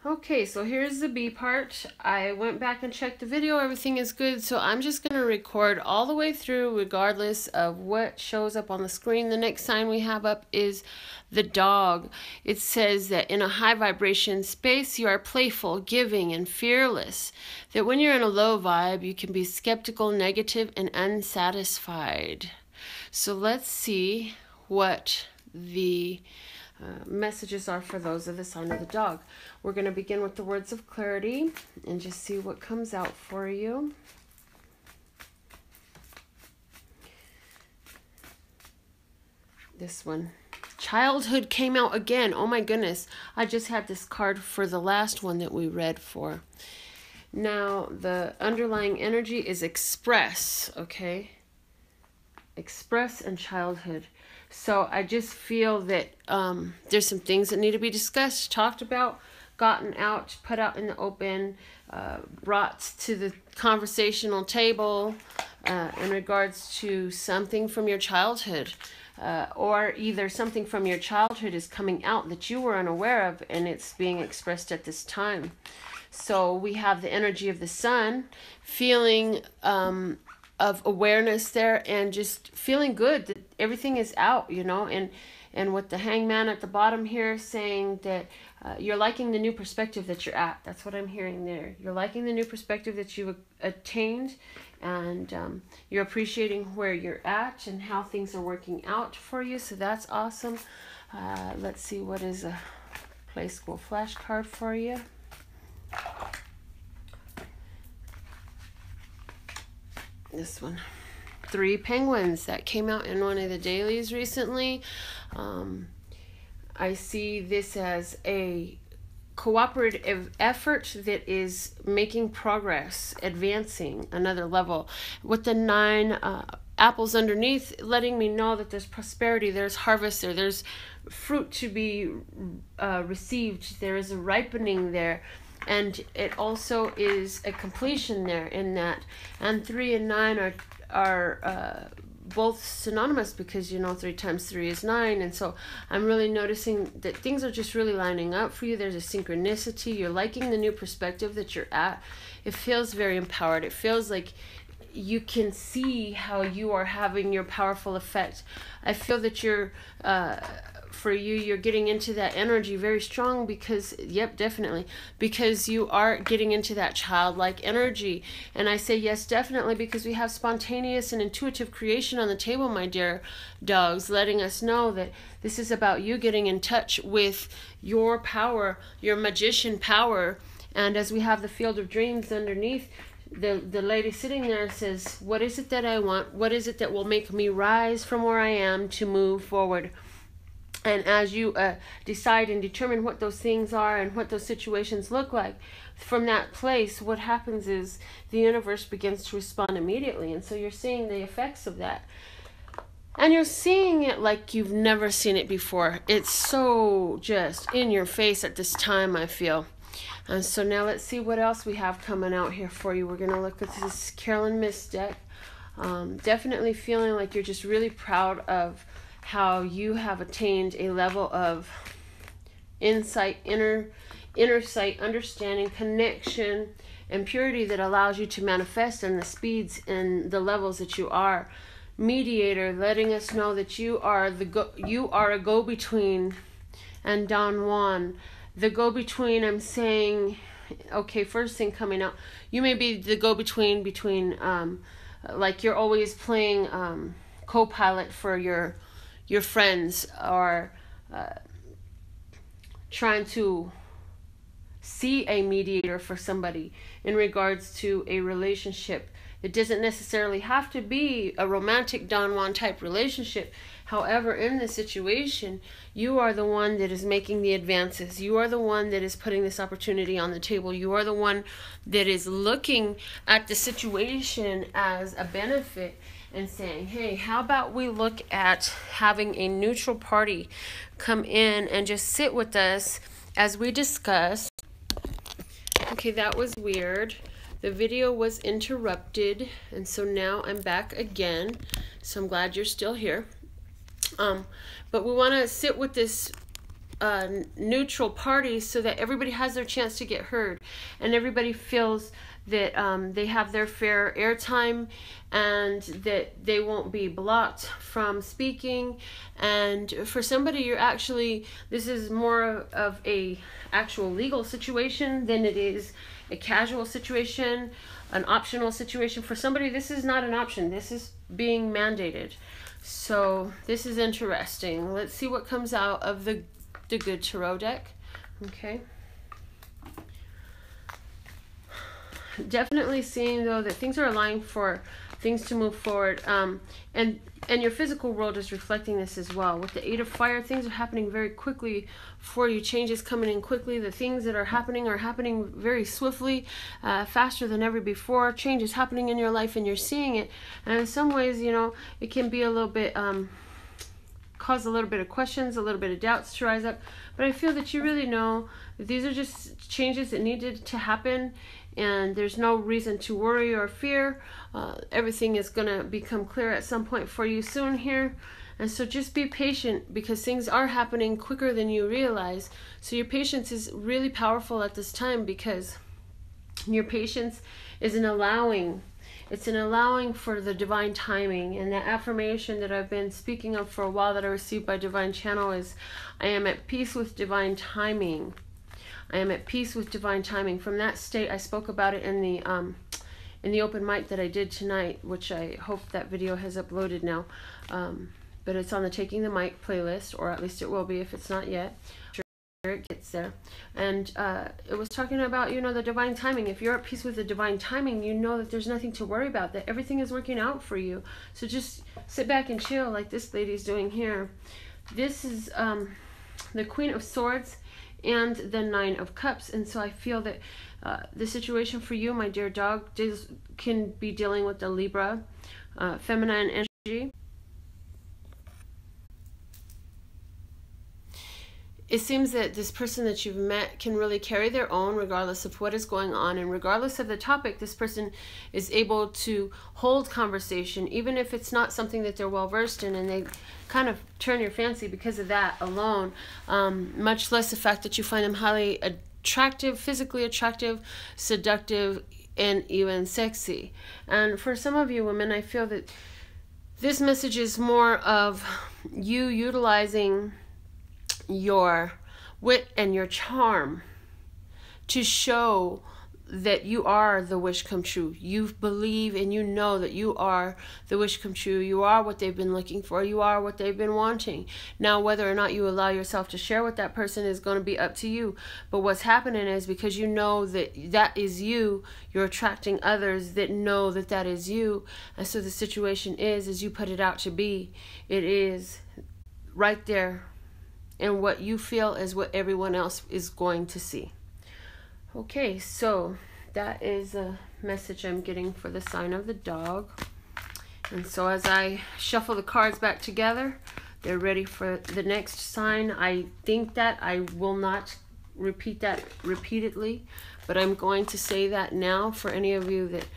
Okay, so here's the B part. I went back and checked the video. Everything is good. So I'm just going to record all the way through regardless of what shows up on the screen. The next sign we have up is the dog. It says that in a high vibration space, you are playful, giving, and fearless. That when you're in a low vibe, you can be skeptical, negative, and unsatisfied. So let's see what the messages are for those of the sign of the dog. We're going to begin with the words of clarity and just see what comes out for you. This one. Childhood came out again. Oh my goodness. I just had this card for the last one that we read for. Now, the underlying energy is express, okay? Express and childhood. So I just feel that there's some things that need to be discussed, talked about, gotten out, put out in the open, brought to the conversational table in regards to something from your childhood. Or either something from your childhood is coming out that you were unaware of and it's being expressed at this time. So we have the energy of the sun, feeling of awareness there and just feeling good that everything is out, you know, and with the hangman at the bottom here saying that you're liking the new perspective that you're at. That's what I'm hearing there. You're liking the new perspective that you've attained, and you're appreciating where you're at and how things are working out for you. So that's awesome. Let's see, what is a Play School flashcard for you? This one. 3 penguins that came out in one of the dailies recently. I see this as a cooperative effort that is making progress, advancing another level. With the 9 apples underneath, letting me know that there's prosperity, there's harvest there, there's fruit to be received, there is a ripening there. And it also is a completion there in that. And 3 and 9 are both synonymous because, you know, 3 times 3 is 9. And so I'm really noticing that things are just really lining up for you. There's a synchronicity. You're liking the new perspective that you're at. It feels very empowered. It feels like you can see how you are having your powerful effect. I feel that you're... for you, you're getting into that energy very strong because, yep, definitely, because you are getting into that childlike energy. And I say yes, definitely, because we have spontaneous and intuitive creation on the table, my dear dogs, letting us know that this is about you getting in touch with your power, your magician power. And as we have the field of dreams underneath, the lady sitting there says, what is it that I want? What is it that will make me rise from where I am to move forward? And as you decide and determine what those things are and what those situations look like, from that place, what happens is the universe begins to respond immediately. And so you're seeing the effects of that. And you're seeing it like you've never seen it before. It's so just in your face at this time, I feel. And so now let's see what else we have coming out here for you. We're going to look at this Carolyn Mist deck. Definitely feeling like you're just really proud of how you have attained a level of insight, inner sight, understanding, connection, and purity that allows you to manifest in the speeds and the levels that you are. Mediator, letting us know that you are a go-between. And Don Juan, the go-between, I'm saying, okay, first thing coming out, you may be the go-between between like you're always playing co-pilot for your friends, or trying to see a mediator for somebody in regards to a relationship. It doesn't necessarily have to be a romantic Don Juan type relationship. However, in this situation, you are the one that is making the advances. You are the one that is putting this opportunity on the table. You are the one that is looking at the situation as a benefit and saying, hey, how about we look at having a neutral party come in and just sit with us as we discuss. Okay, that was weird. The video was interrupted, and so now I'm back again. So I'm glad you're still here. But we want to sit with this neutral parties so that everybody has their chance to get heard and everybody feels that they have their fair airtime and that they won't be blocked from speaking. And for somebody, you're actually, this is more of a actual legal situation than it is a casual situation, an optional situation. For somebody, this is not an option. This is being mandated. So this is interesting. Let's see what comes out of the Good Tarot deck. Okay. Definitely seeing though that things are aligning for things to move forward, and your physical world is reflecting this as well. With the Eight of Fire, things are happening very quickly for you. Changes coming in quickly. The things that are happening very swiftly, faster than ever before. Change is happening in your life and you're seeing it. And in some ways, you know, it can be a little bit cause a little bit of questions, a little bit of doubts to rise up. But I feel that you really know that these are just changes that needed to happen, and there's no reason to worry or fear. Everything is going to become clear at some point for you soon here. And so just be patient, because things are happening quicker than you realize. So your patience is really powerful at this time, because your patience is an allowing. It's an allowing for the divine timing. And that affirmation that I've been speaking of for a while that I received by Divine Channel is, I am at peace with divine timing. I am at peace with divine timing. From that state, I spoke about it in the open mic that I did tonight, which I hope that video has uploaded now. But it's on the Taking the Mic playlist, or at least it will be if it's not yet. It gets there. And it was talking about, you know, the divine timing. If you're at peace with the divine timing, you know that there's nothing to worry about, that everything is working out for you. So just sit back and chill like this lady's doing here. This is the Queen of Swords and the Nine of Cups. And so I feel that the situation for you, my dear dog, can be dealing with the Libra feminine energy. It seems that this person that you've met can really carry their own regardless of what is going on, and regardless of the topic, this person is able to hold conversation, even if it's not something that they're well versed in, and they kind of turn your fancy because of that alone, much less the fact that you find them highly attractive, physically attractive, seductive, and even sexy. And for some of you women, I feel that this message is more of you utilizing your wit and your charm to show that you are the wish come true. You believe and you know that you are the wish come true. You are what they've been looking for. You are what they've been wanting. Now, whether or not you allow yourself to share with that person is going to be up to you. But what's happening is, because you know that that is you, you're attracting others that know that that is you. And so the situation is, as you put it out to be, it is right there. And what you feel is what everyone else is going to see. Okay, so that is a message I'm getting for the sign of the dog. And so as I shuffle the cards back together, they're ready for the next sign. I think that I will not repeat that repeatedly, but I'm going to say that now for any of you that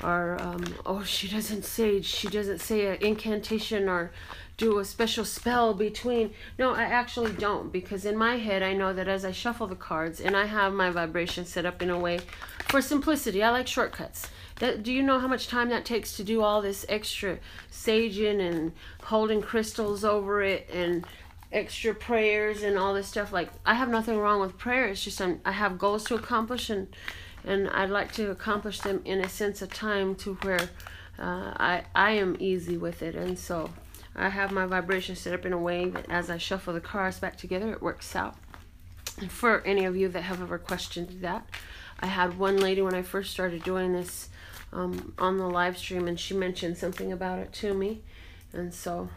are, oh, she doesn't say an incantation or do a special spell between. No, I actually don't, because in my head I know that as I shuffle the cards, and I have my vibration set up in a way for simplicity. I like shortcuts. Do you know how much time that takes to do all this extra saging and holding crystals over it and extra prayers and all this stuff? Like, I have nothing wrong with prayer. It's just I have goals to accomplish, and I'd like to accomplish them in a sense of time to where I am easy with it. And so I have my vibration set up in a way that as I shuffle the cards back together, it works out. And for any of you that have ever questioned that, I had one lady when I first started doing this on the live stream, and she mentioned something about it to me. And so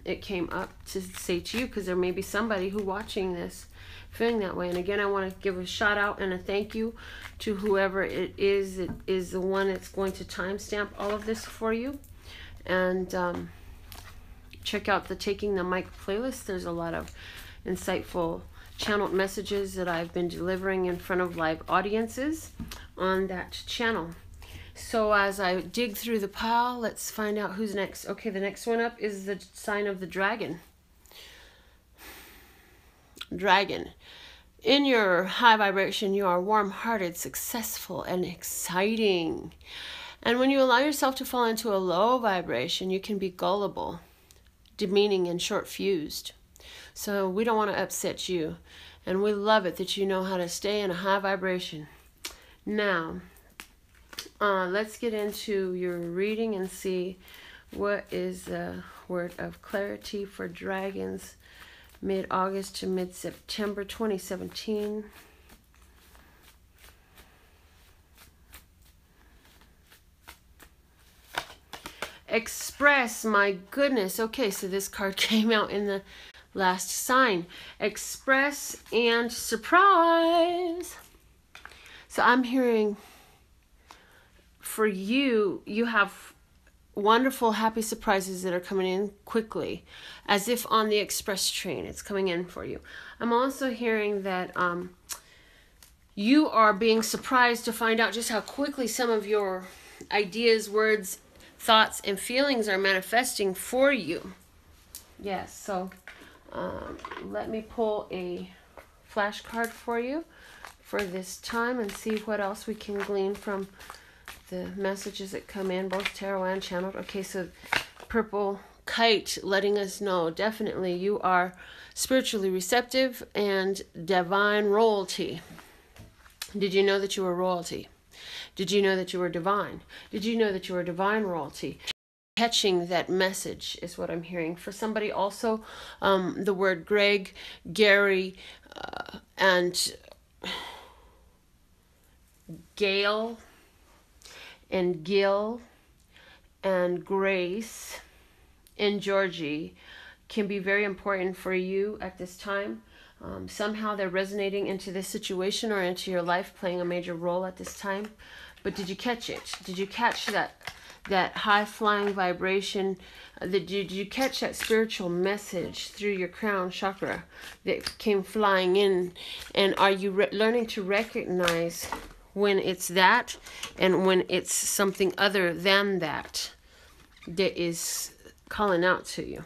it came up to say to you, because there may be somebody who watching this feeling that way. And again, I want to give a shout out and a thank you to whoever it is the one that's going to timestamp all of this for you. And check out the Taking the Mic playlist. There's a lot of insightful channeled messages that I've been delivering in front of live audiences on that channel. So as I dig through the pile, let's find out who's next. Okay, the next one up is the sign of the dragon. Dragon. In your high vibration, you are warm-hearted, successful, and exciting. And when you allow yourself to fall into a low vibration, you can be gullible, demeaning, and short-fused. So we don't want to upset you. And we love it that you know how to stay in a high vibration. Now, let's get into your reading and see what is the word of clarity for dragons mid-August to mid-September 2017. Express, my goodness. Okay, so this card came out in the last sign. Express and surprise. So I'm hearing for you, you have wonderful, happy surprises that are coming in quickly, as if on the express train. It's coming in for you. I'm also hearing that you are being surprised to find out just how quickly some of your ideas, words, thoughts, and feelings are manifesting for you. Yes, so let me pull a flashcard for you for this time and see what else we can glean from the messages that come in, both tarot and channeled. Okay, so purple kite letting us know definitely you are spiritually receptive and divine royalty. Did you know that you were royalty? Did you know that you were divine? Did you know that you were divine royalty? Catching that message is what I'm hearing. For somebody also, the word Greg, Gary, and Gail, and Gil, and Grace, and Georgie can be very important for you at this time. Somehow they're resonating into this situation or into your life, playing a major role at this time. But did you catch it? Did you catch that high-flying vibration? Did you catch that spiritual message through your crown chakra that came flying in? And are you learning to recognize when it's that and when it's something other than that that is calling out to you?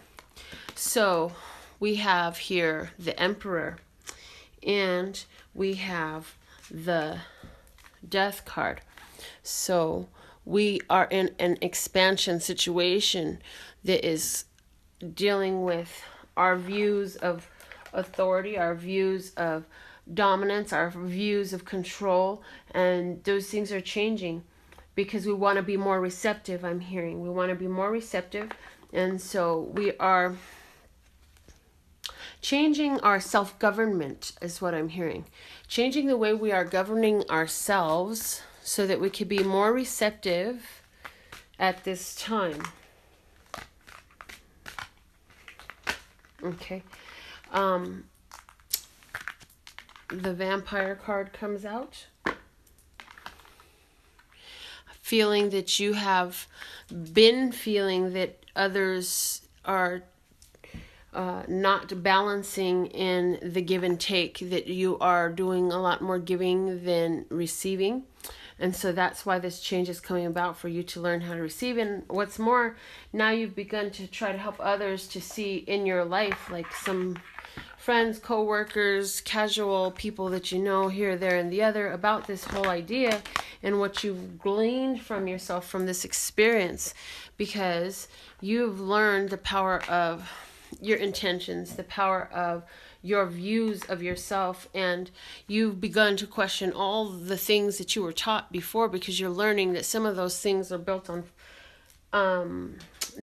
So we have here the Emperor, and we have the Death card. So we are in an expansion situation that is dealing with our views of authority, our views of dominance, our views of control, and those things are changing because we want to be more receptive. I'm hearing we want to be more receptive, and so we are changing our self-government is what I'm hearing. Changing the way we are governing ourselves so that we can be more receptive at this time. Okay. The Vampire card comes out. Feeling that you have been feeling that others are not balancing in the give and take, that you are doing a lot more giving than receiving. And so that's why this change is coming about, for you to learn how to receive. And what's more, now you've begun to try to help others to see in your life, like some friends, co-workers, casual people that you know here, there, and the other, about this whole idea and what you've gleaned from yourself from this experience, because you've learned the power of your intentions, the power of your views of yourself, and you've begun to question all the things that you were taught before, because you're learning that some of those things are built on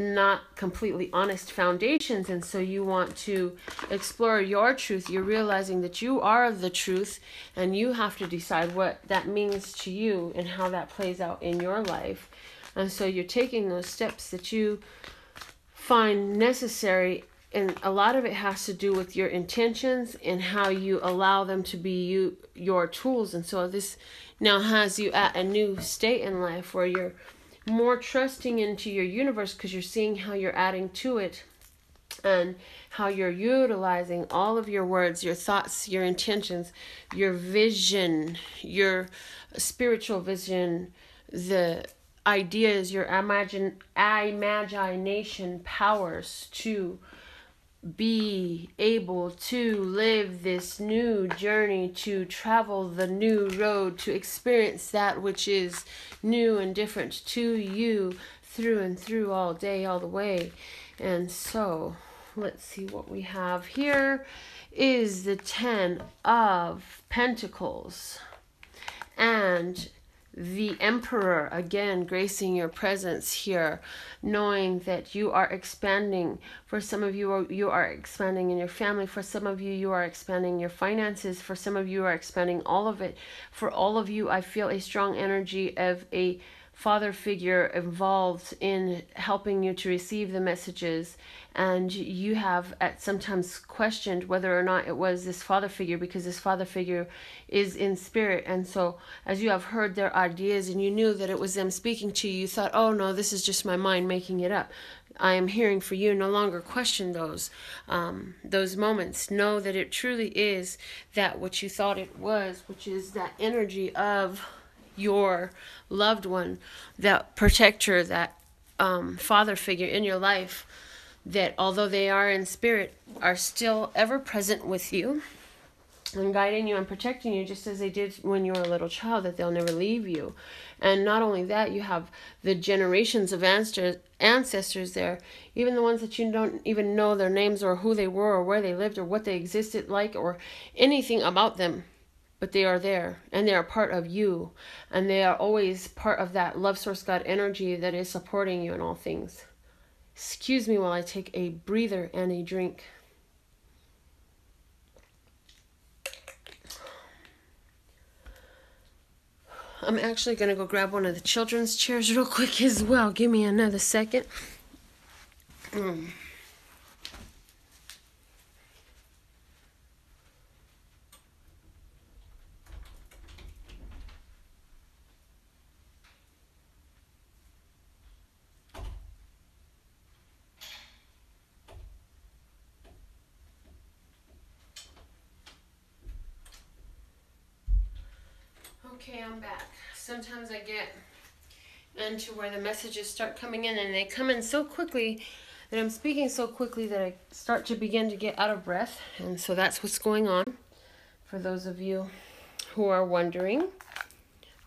not completely honest foundations, and so you want to explore your truth. You're realizing that you are the truth, and you have to decide what that means to you and how that plays out in your life. And so you're taking those steps that you find necessary, and a lot of it has to do with your intentions and how you allow them to be your tools. And so this now has you at a new state in life where you're more trusting into your universe, because you're seeing how you're adding to it and how you're utilizing all of your words, your thoughts, your intentions, your vision, your spiritual vision, the ideas, your imagination powers to be able to live this new journey, to travel the new road, to experience that which is new and different to you through and through, all day, all the way. And so let's see what we have here is the 10 of Pentacles and the Emperor, again gracing your presence here, knowing that you are expanding. For some of you, you are expanding in your family. For some of you, you are expanding your finances. For some of you, are expanding all of it. For all of you, I feel a strong energy of a father figure involved in helping you to receive the messages, and you have at sometimes questioned whether or not it was this father figure, because this father figure is in spirit. And so as you have heard their ideas and you knew that it was them speaking to you, you thought, oh no, this is just my mind making it up. I am hearing for you. No longer question those moments. Know that it truly is that what you thought it was, which is that energy of your loved one, that protector, that father figure in your life, that although they are in spirit, are still ever present with you and guiding you and protecting you, just as they did when you were a little child, that they'll never leave you. And not only that, you have the generations of ancestors there, even the ones that you don't even know their names or who they were or where they lived or what they existed like or anything about them. But they are there, and they are part of you, and they are always part of that love source God energy that is supporting you in all things. Excuse me while I take a breather and a drink. I'm actually going to go grab one of the children's chairs real quick as well. Give me another second. Okay, I'm back. Sometimes I get into where the messages start coming in, and they come in so quickly that I'm speaking so quickly that I start to begin to get out of breath. And so that's what's going on. For those of you who are wondering,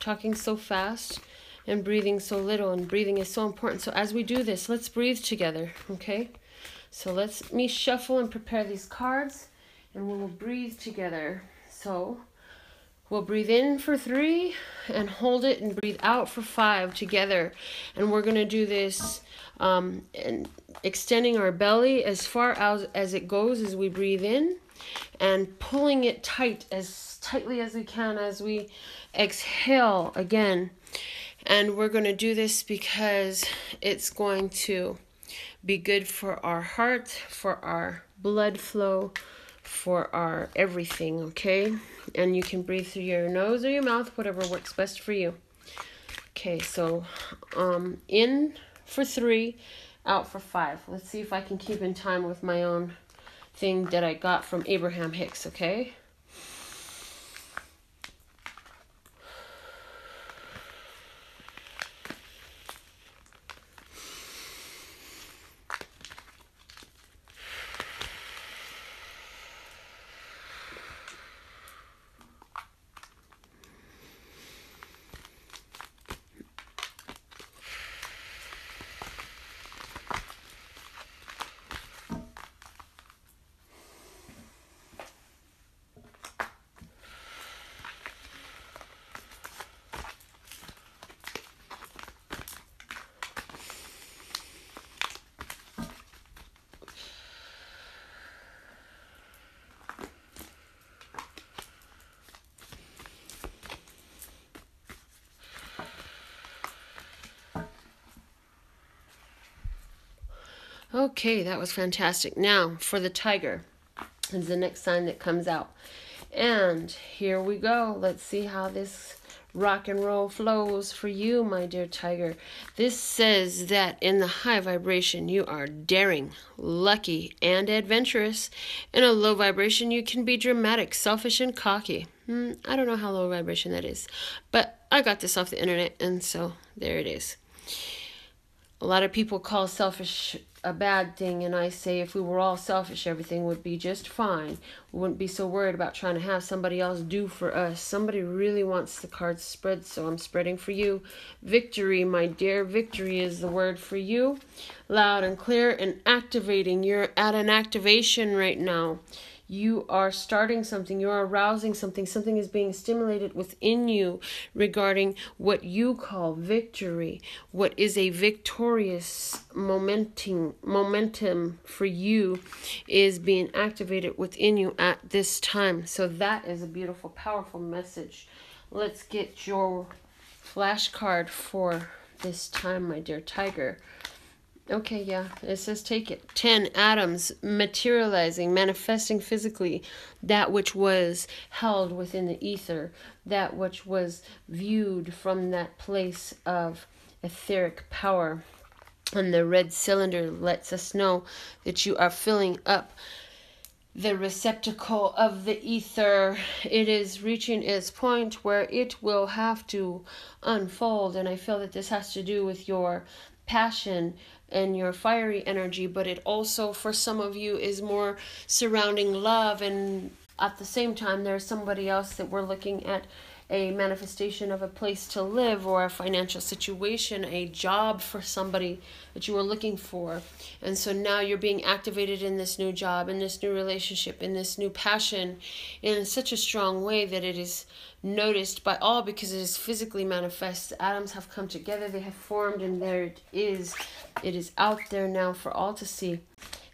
talking so fast and breathing so little, and breathing is so important. So as we do this, let's breathe together, okay? So let me shuffle and prepare these cards, and we will breathe together. So we'll breathe in for 3 and hold it, and breathe out for 5 together. And we're going to do this and extending our belly as far out as it goes as we breathe in, and pulling it tight, as tightly as we can, as we exhale again. And we're going to do this because it's going to be good for our heart, for our blood flow, for our everything, okay? And you can breathe through your nose or your mouth, whatever works best for you. Okay, so in for 3, out for 5. Let's see if I can keep in time with my own thing that I got from Abraham Hicks, okay? Okay, that was fantastic. Now, for the tiger is the next sign that comes out. And here we go. Let's see how this rock and roll flows for you, my dear tiger. This says that in the high vibration, you are daring, lucky, and adventurous. In a low vibration, you can be dramatic, selfish, and cocky. I don't know how low vibration that is, but I got this off the internet, and so there it is. A lot of people call selfish a bad thing, and I say if we were all selfish, everything would be just fine. We wouldn't be so worried about trying to have somebody else do for us. Somebody really wants the cards spread, so I'm spreading for you. Victory, my dear. Victory is the word for you. Loud and clear and activating. You're at an activation right now. You are starting something. You are arousing something. Something is being stimulated within you regarding what you call victory. What is a victorious momentum for you is being activated within you at this time. So that is a beautiful, powerful message. Let's get your flashcard for this time, my dear tiger. Okay, yeah, it says take it. 10 atoms materializing, manifesting physically that which was held within the ether, that which was viewed from that place of etheric power. And the red cylinder lets us know that you are filling up the receptacle of the ether. It is reaching its point where it will have to unfold, and I feel that this has to do with your passion and your fiery energy, but it also for some of you is more surrounding love, and at the same time there's somebody else that we're looking at a manifestation of a place to live or a financial situation, a job for somebody that you were looking for. And so now you're being activated in this new job, in this new relationship, in this new passion in such a strong way that it is noticed by all because it is physically manifest. The atoms have come together, they have formed, and there it is. It is out there now for all to see.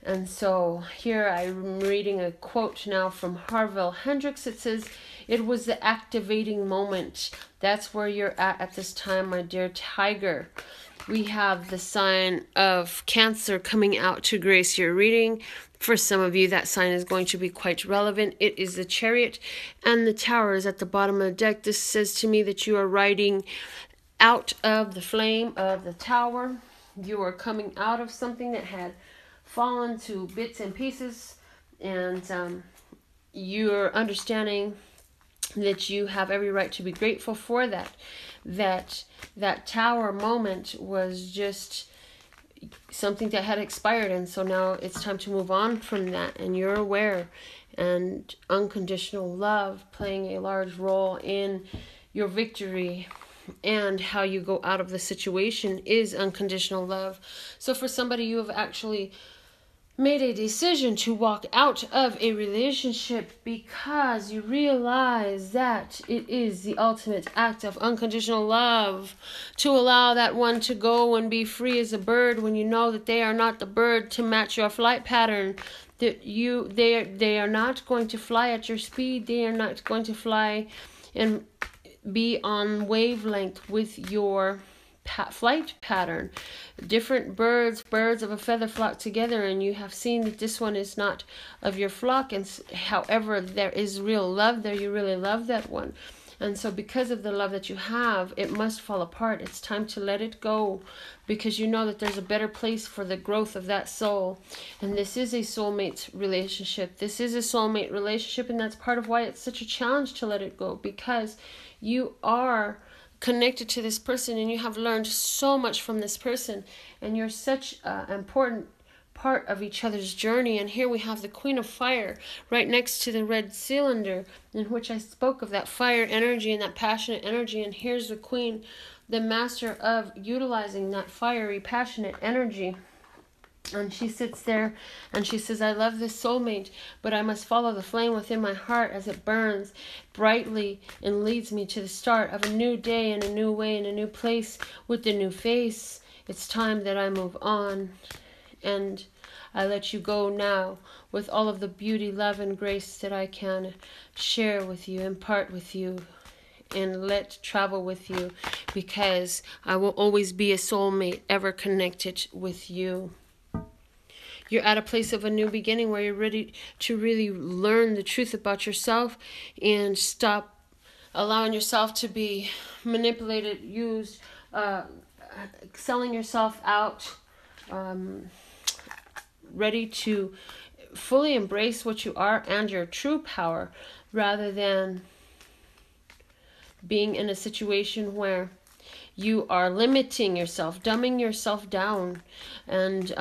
And so here I'm reading a quote now from Harville Hendricks. It says, "It was the activating moment." That's where you're at this time, my dear tiger. We have the sign of Cancer coming out to grace your reading. For some of you, that sign is going to be quite relevant. It is the Chariot, and the Tower is at the bottom of the deck. This says to me that you are riding out of the flame of the Tower. You are coming out of something that had fallen to bits and pieces, and you're understanding that you have every right to be grateful for that. That tower moment was just something that had expired, and so now it's time to move on from that, and you're aware, and unconditional love playing a large role in your victory and how you go out of the situation is unconditional love. So for somebody, you have actually made a decision to walk out of a relationship because you realize that it is the ultimate act of unconditional love to allow that one to go and be free as a bird when you know that they are not the bird to match your flight pattern, that they are not going to fly at your speed, they are not going to fly and be on wavelength with your flight pattern. Different birds of a feather flock together, and you have seen that this one is not of your flock, and however there is real love there, you really love that one, and so because of the love that you have, it must fall apart. It's time to let it go because you know that there's a better place for the growth of that soul. And this is a soulmate relationship. This is a soulmate relationship, and that's part of why it's such a challenge to let it go, because you are connected to this person and you have learned so much from this person, and you're such an important part of each other's journey. And here we have the Queen of Fire right next to the red cylinder, in which I spoke of that fire energy and that passionate energy. And here's the Queen, the master of utilizing that fiery, passionate energy. And she sits there and she says, I love this soulmate, but I must follow the flame within my heart as it burns brightly and leads me to the start of a new day in a new way, in a new place with a new face. It's time that I move on, and I let you go now with all of the beauty, love, and grace that I can share with you, impart with you, and let travel with you, because I will always be a soulmate ever connected with you. You're at a place of a new beginning where you're ready to really learn the truth about yourself and stop allowing yourself to be manipulated, used, selling yourself out, ready to fully embrace what you are and your true power, rather than being in a situation where you are limiting yourself, dumbing yourself down, and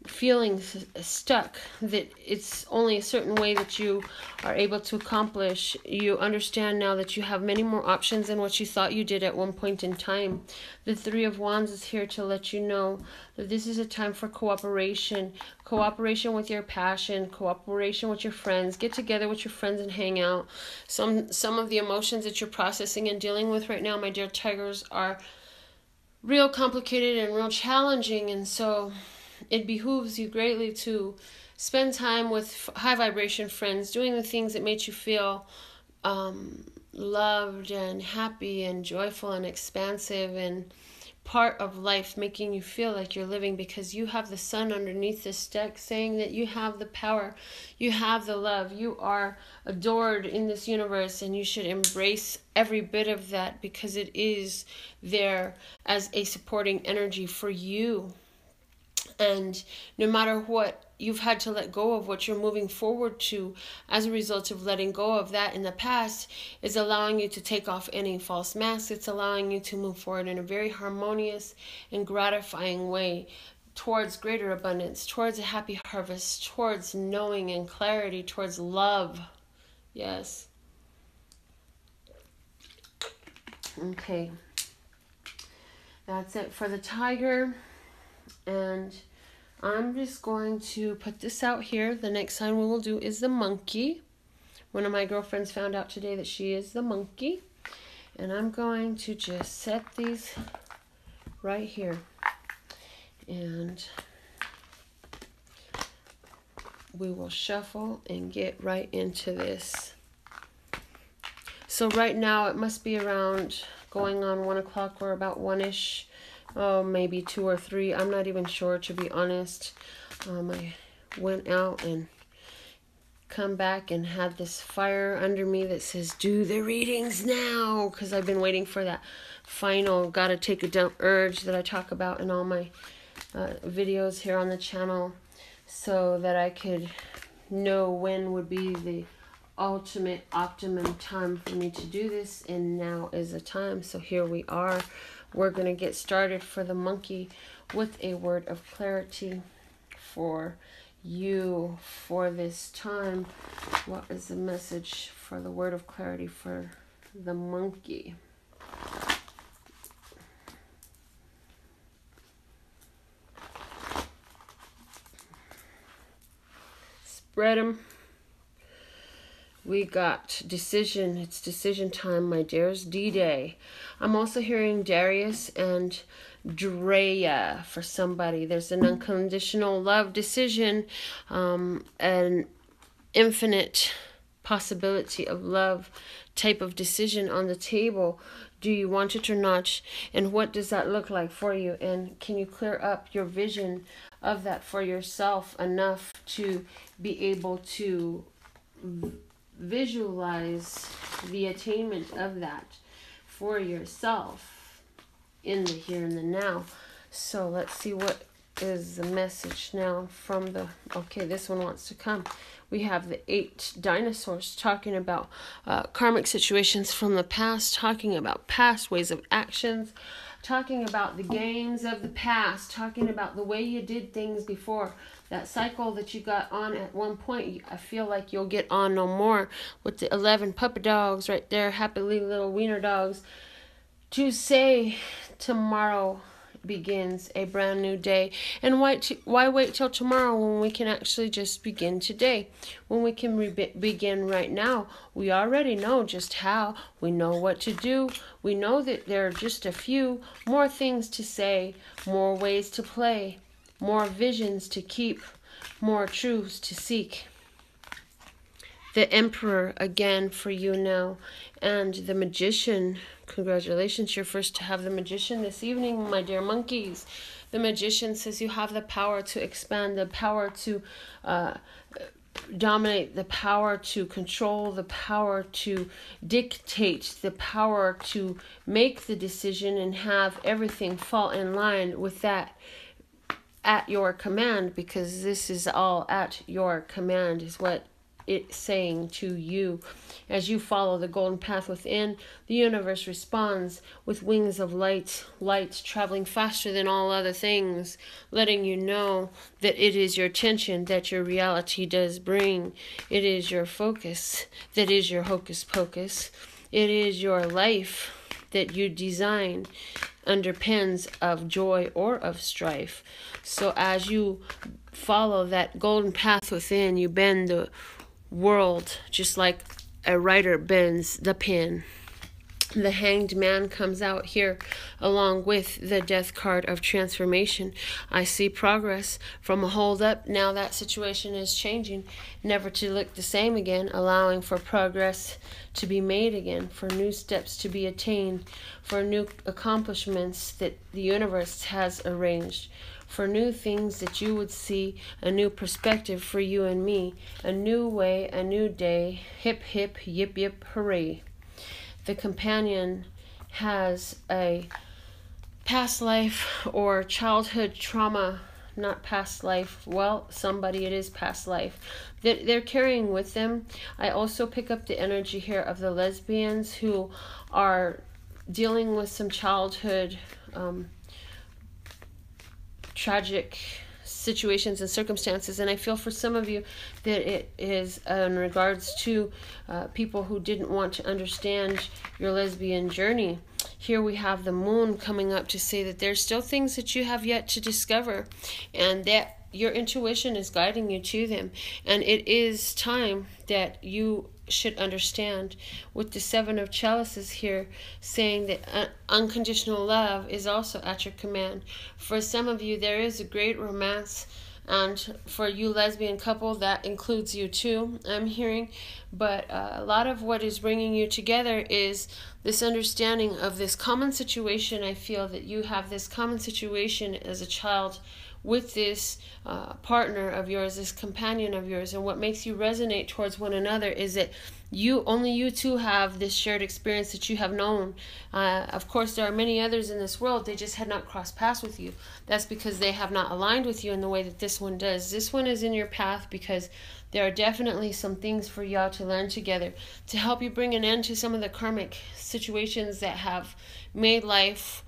feeling stuck, that it's only a certain way that you are able to accomplish. You understand now that you have many more options than what you thought you did at one point in time. The Three of Wands is here to let you know that this is a time for cooperation with your passion, cooperation with your friends. Get together with your friends and hang out. Some of the emotions that you're processing and dealing with right now, my dear tigers, are real complicated and real challenging, and so it behooves you greatly to spend time with high vibration friends, doing the things that make you feel loved and happy and joyful and expansive and part of life, making you feel like you're living, because you have the sun underneath this deck saying that you have the power, you have the love, you are adored in this universe, and you should embrace every bit of that, because it is there as a supporting energy for you. And no matter what you've had to let go of, what you're moving forward to as a result of letting go of that in the past is allowing you to take off any false masks. It's allowing you to move forward in a very harmonious and gratifying way towards greater abundance, towards a happy harvest, towards knowing and clarity, towards love. Yes. Okay. That's it for the tiger. And I'm just going to put this out here. The next sign we will do is the monkey. One of my girlfriends found out today that she is the monkey. And I'm going to just set these right here. And we will shuffle and get right into this. So right now it must be around going on 1 o'clock or about 1-ish. Oh, maybe 2 or 3. I'm not even sure, to be honest. I went out and come back and had this fire under me that says, do the readings now. Because I've been waiting for that final gotta take a dump urge that I talk about in all my videos here on the channel. So that I could know when would be the ultimate optimum time for me to do this. And now is the time. So here we are. We're going to get started for the monkey with a word of clarity for you for this time. What is the message for the word of clarity for the monkey? Spread them. We got decision. It's decision time, my dears. D-Day. I'm also hearing Darius and Drea for somebody. There's an unconditional love decision, an infinite possibility of love type of decision on the table. Do you want it or not? And what does that look like for you? And can you clear up your vision of that for yourself enough to be able to visualize the attainment of that for yourself in the here and the now? So let's see what is the message now from the... Okay, this one wants to come. We have the 8 dinosaurs talking about karmic situations from the past, talking about past ways of actions, talking about the games of the past, talking about the way you did things before. That cycle that you got on at one point, I feel like you'll get on no more with the 11 puppy dogs right there, happily little wiener dogs, to say tomorrow begins a brand new day. And why wait till tomorrow when we can actually just begin today? When we can begin right now. We already know just how. We know what to do. We know that there are just a few more things to say, more ways to play, more visions to keep, more truths to seek. The Emperor again for you now, and the Magician. Congratulations, you're first to have the Magician this evening, my dear monkeys. The Magician says you have the power to expand, the power to dominate, the power to control, the power to dictate, the power to make the decision and have everything fall in line with that at your command, because this is all at your command is what it saying to you? As you follow the golden path within, the universe responds with wings of light, light traveling faster than all other things, letting you know that it is your attention that your reality does bring. It is your focus that is your hocus pocus. It is your life that you design under pens of joy or of strife. So as you follow that golden path within, you bend the world just like a writer bends the pen. The hanged man comes out here along with the death card of transformation. I see progress from a hold up. Now that situation is changing, never to look the same again, allowing for progress to be made again, for new steps to be attained, for new accomplishments that the universe has arranged, for new things that you would see, a new perspective for you and me, a new way, a new day, hip hip, yip yip, hooray. The companion has a past life or childhood trauma, not past life. Well, somebody, it is past life that they're carrying with them. I also pick up the energy here of the lesbians who are dealing with some childhood tragic situations and circumstances, and I feel for some of you that it is in regards to people who didn't want to understand your lesbian journey. Here we have the moon coming up to say that there's still things that you have yet to discover, and that your intuition is guiding you to them, and it is time that you should understand, with the Seven of Chalices here saying that unconditional love is also at your command. For some of you, there is a great romance, and for you lesbian couple, that includes you too, I'm hearing. But a lot of what is bringing you together is this understanding of this common situation. I feel that you have this common situation as a child with this partner of yours, this companion of yours, and what makes you resonate towards one another is that only you two have this shared experience that you have known. Of course, there are many others in this world. They just had not crossed paths with you. That's because they have not aligned with you in the way that this one does. This one is in your path because there are definitely some things for y'all to learn together to help you bring an end to some of the karmic situations that have made life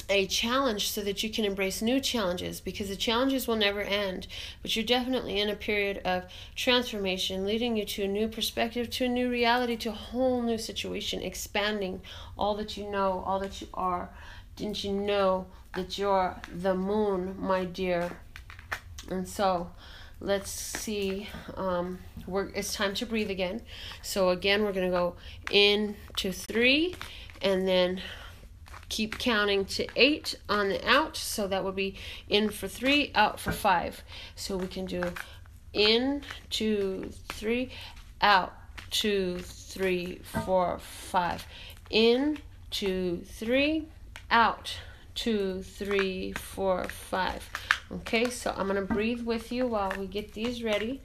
a challenge, so that you can embrace new challenges, because the challenges will never end. But you're definitely in a period of transformation, leading you to a new perspective, to a new reality, to a whole new situation, expanding all that you know, all that you are. Didn't you know that you're the moon, my dear? And so let's see, it's time to breathe again. So again, we're going to go in to 3 and then keep counting to 8 on the out. So that would be in for 3, out for 5. So we can do in, 2, 3, out, 2, 3, 4, 5. In, 2, 3, out, 2, 3, 4, 5. Okay, so I'm going to breathe with you while we get these ready.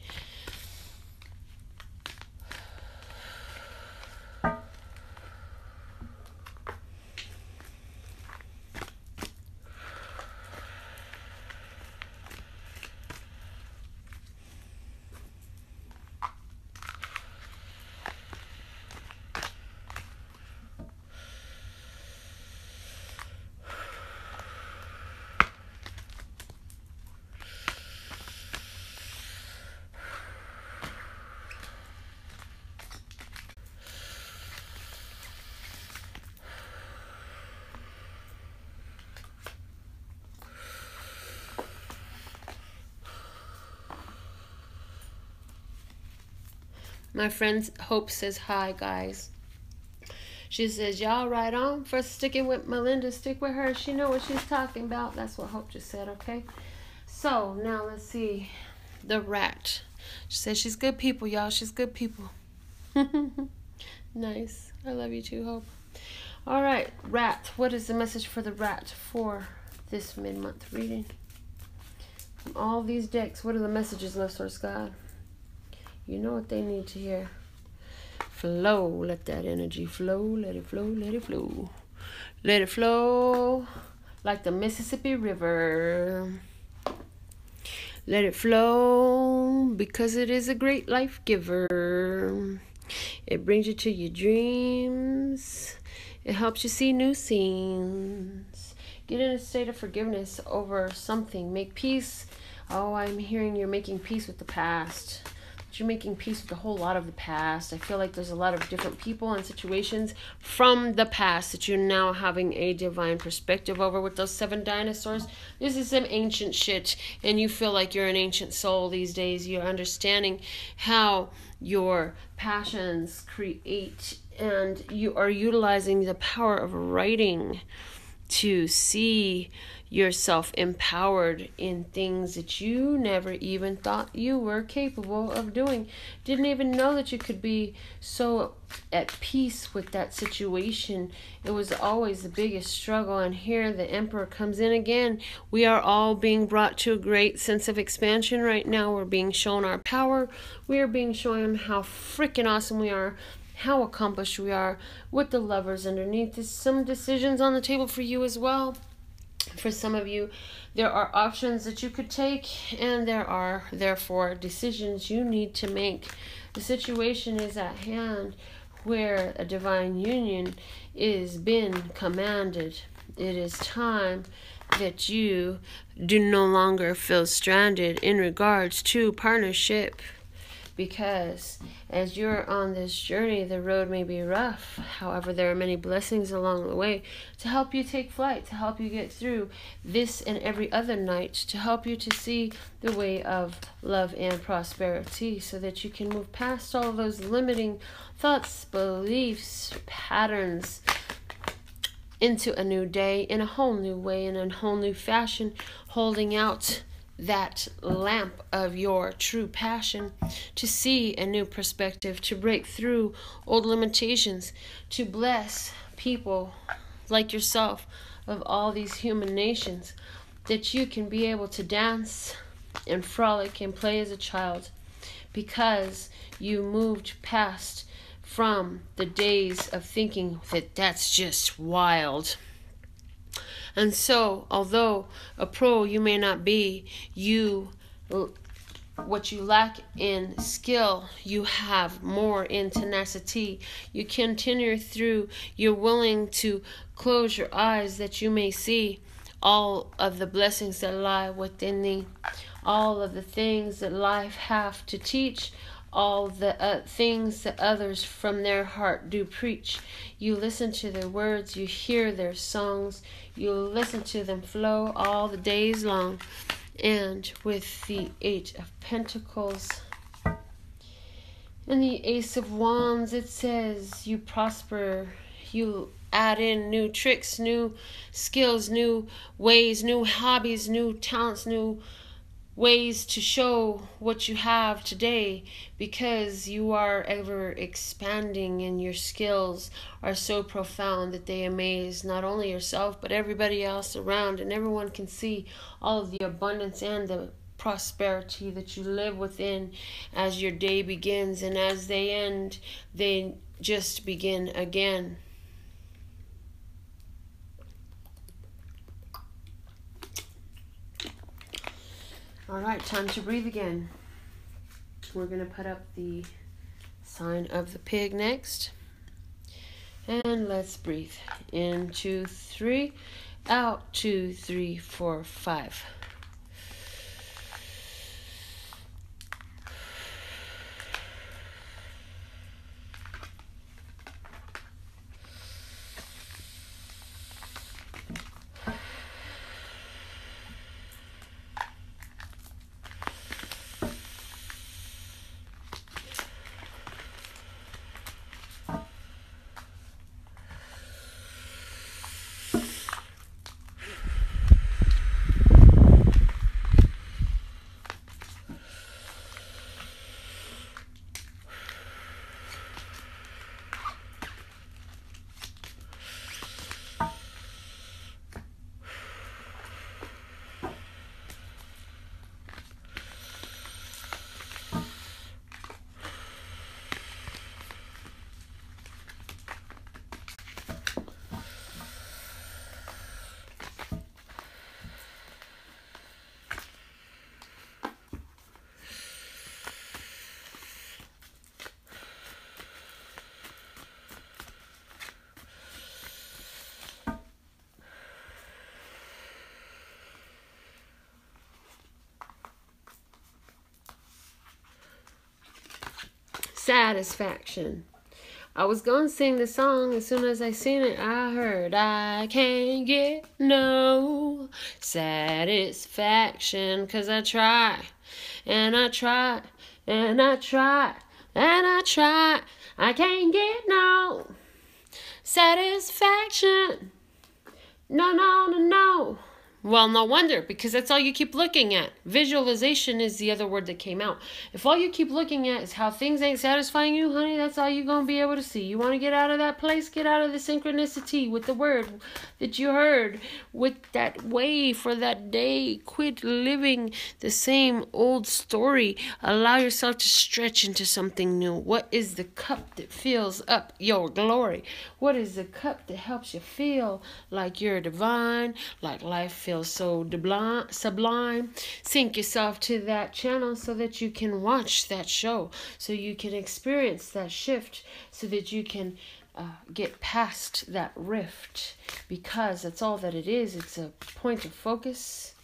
My friend Hope says hi, guys. She says, y'all right on for sticking with Melinda. Stick with her. She know what she's talking about. That's what Hope just said, okay? So, now let's see. The rat. She says she's good people, y'all. She's good people. Nice. I love you too, Hope. All right, rat. What is the message for the rat for this mid-month reading? From all these decks, what are the messages, Love Source God? You know what they need to hear. Flow. Let that energy flow. Let it flow. Let it flow. Let it flow like the Mississippi River. Let it flow, because it is a great life giver. It brings you to your dreams. It helps you see new scenes. Get in a state of forgiveness over something. Make peace. Oh, I'm hearing you're making peace with the past. You're making peace with a whole lot of the past. I feel like there's a lot of different people and situations from the past that you're now having a divine perspective over with those 7 dinosaurs. This is some ancient shit, and you feel like you're an ancient soul these days. You're understanding how your passions create, and you are utilizing the power of writing to see yourself empowered in things that you never even thought you were capable of doing. Didn't even know that you could be so at peace with that situation. It was always the biggest struggle, and here the Emperor comes in again. We are all being brought to a great sense of expansion right now. We're being shown our power. We are being shown how freaking awesome we are, how accomplished we are with the Lovers underneath. There's some decisions on the table for you as well. For some of you, there are options that you could take, and there are therefore decisions you need to make. The situation is at hand where a divine union is been commanded. It is time that you do no longer feel stranded in regards to partnership. Because as you're on this journey, the road may be rough. However, there are many blessings along the way to help you take flight, to help you get through this and every other night, to help you to see the way of love and prosperity, so that you can move past all those limiting thoughts, beliefs, patterns, into a new day in a whole new way, in a whole new fashion, holding out that lamp of your true passion to see a new perspective, to break through old limitations, to bless people like yourself of all these human nations, that you can be able to dance and frolic and play as a child, because you moved past from the days of thinking that that's just wild. And so, although a pro you may not be, what you lack in skill, you have more in tenacity. You continue through. You're willing to close your eyes that you may see all of the blessings that lie within thee, all of the things that life have to teach, all the things that others from their heart do preach. You listen to their words, you hear their songs, you listen to them flow all the days long. And with the 8 of Pentacles and the Ace of Wands, it says you prosper, you add in new tricks, new skills, new ways, new hobbies, new talents, new ways to show what you have today, because you are ever expanding and your skills are so profound that they amaze not only yourself but everybody else around, and everyone can see all of the abundance and the prosperity that you live within as your day begins, and as they end, they just begin again. All right, time to breathe again. We're going to put up the sign of the pig next. And let's breathe. In 2, 3. Out 2, 3, 4, 5. Satisfaction. I was gonna sing the song. As soon as I seen it, I heard I can't get no satisfaction. 'Cause I try, and I try, and I try, and I try. I can't get no satisfaction. No, no, no, no. Well, no wonder, because that's all you keep looking at. Visualization is the other word that came out. If all you keep looking at is how things ain't satisfying you, honey, that's all you're going to be able to see. You want to get out of that place? Get out of the synchronicity with the word that you heard, with that way for that day. Quit living the same old story. Allow yourself to stretch into something new. What is the cup that fills up your glory? What is the cup that helps you feel like you're divine, like life feels so sublime? Sink yourself to that channel so that you can watch that show, so you can experience that shift, so that you can get past that rift, because that's all that it is. It's a point of focus.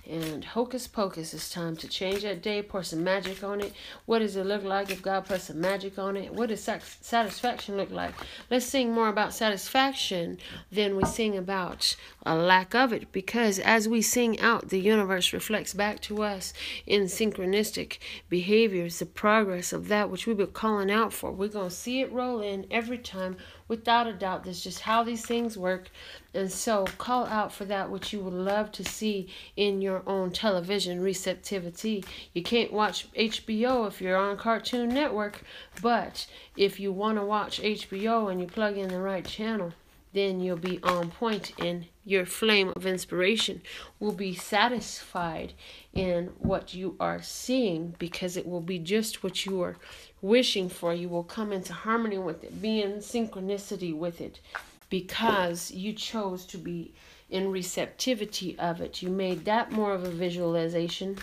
And hocus pocus, it's time to change that day, pour some magic on it. What does it look like if God puts some magic on it? What does satisfaction look like? Let's sing more about satisfaction than we sing about a lack of it, because as we sing out, the universe reflects back to us in synchronistic behaviors, the progress of that which we've been calling out for. We're going to see it roll in every time, without a doubt. That's just how these things work. And so call out for that which you would love to see in your own television receptivity. You can't watch HBO if you're on Cartoon Network, but if you want to watch HBO and you plug in the right channel, then you'll be on point, and your flame of inspiration will be satisfied in what you are seeing, because it will be just what you are wishing for. You will come into harmony with it, be in synchronicity with it, because you chose to be in receptivity of it. You made that more of a visualization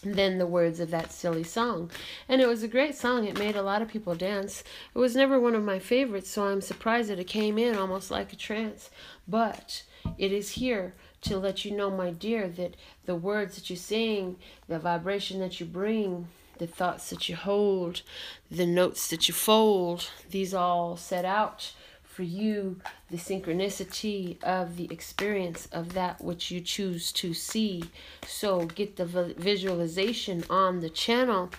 than the words of that silly song. And it was a great song. It made a lot of people dance. It was never one of my favorites, so I'm surprised that it came in almost like a trance. But it is here to let you know, my dear, that the words that you sing, the vibration that you bring, the thoughts that you hold, the notes that you fold, these all set out for you the synchronicity of the experience of that which you choose to see. So get the visualization on the channel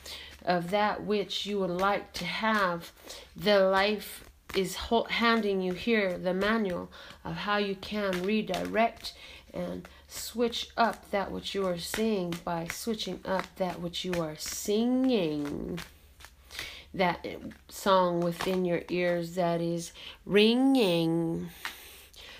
of that which you would like to have. The life is handing you here the manual of how you can redirect and switch up that which you are seeing by switching up that which you are singing. That song within your ears that is ringing,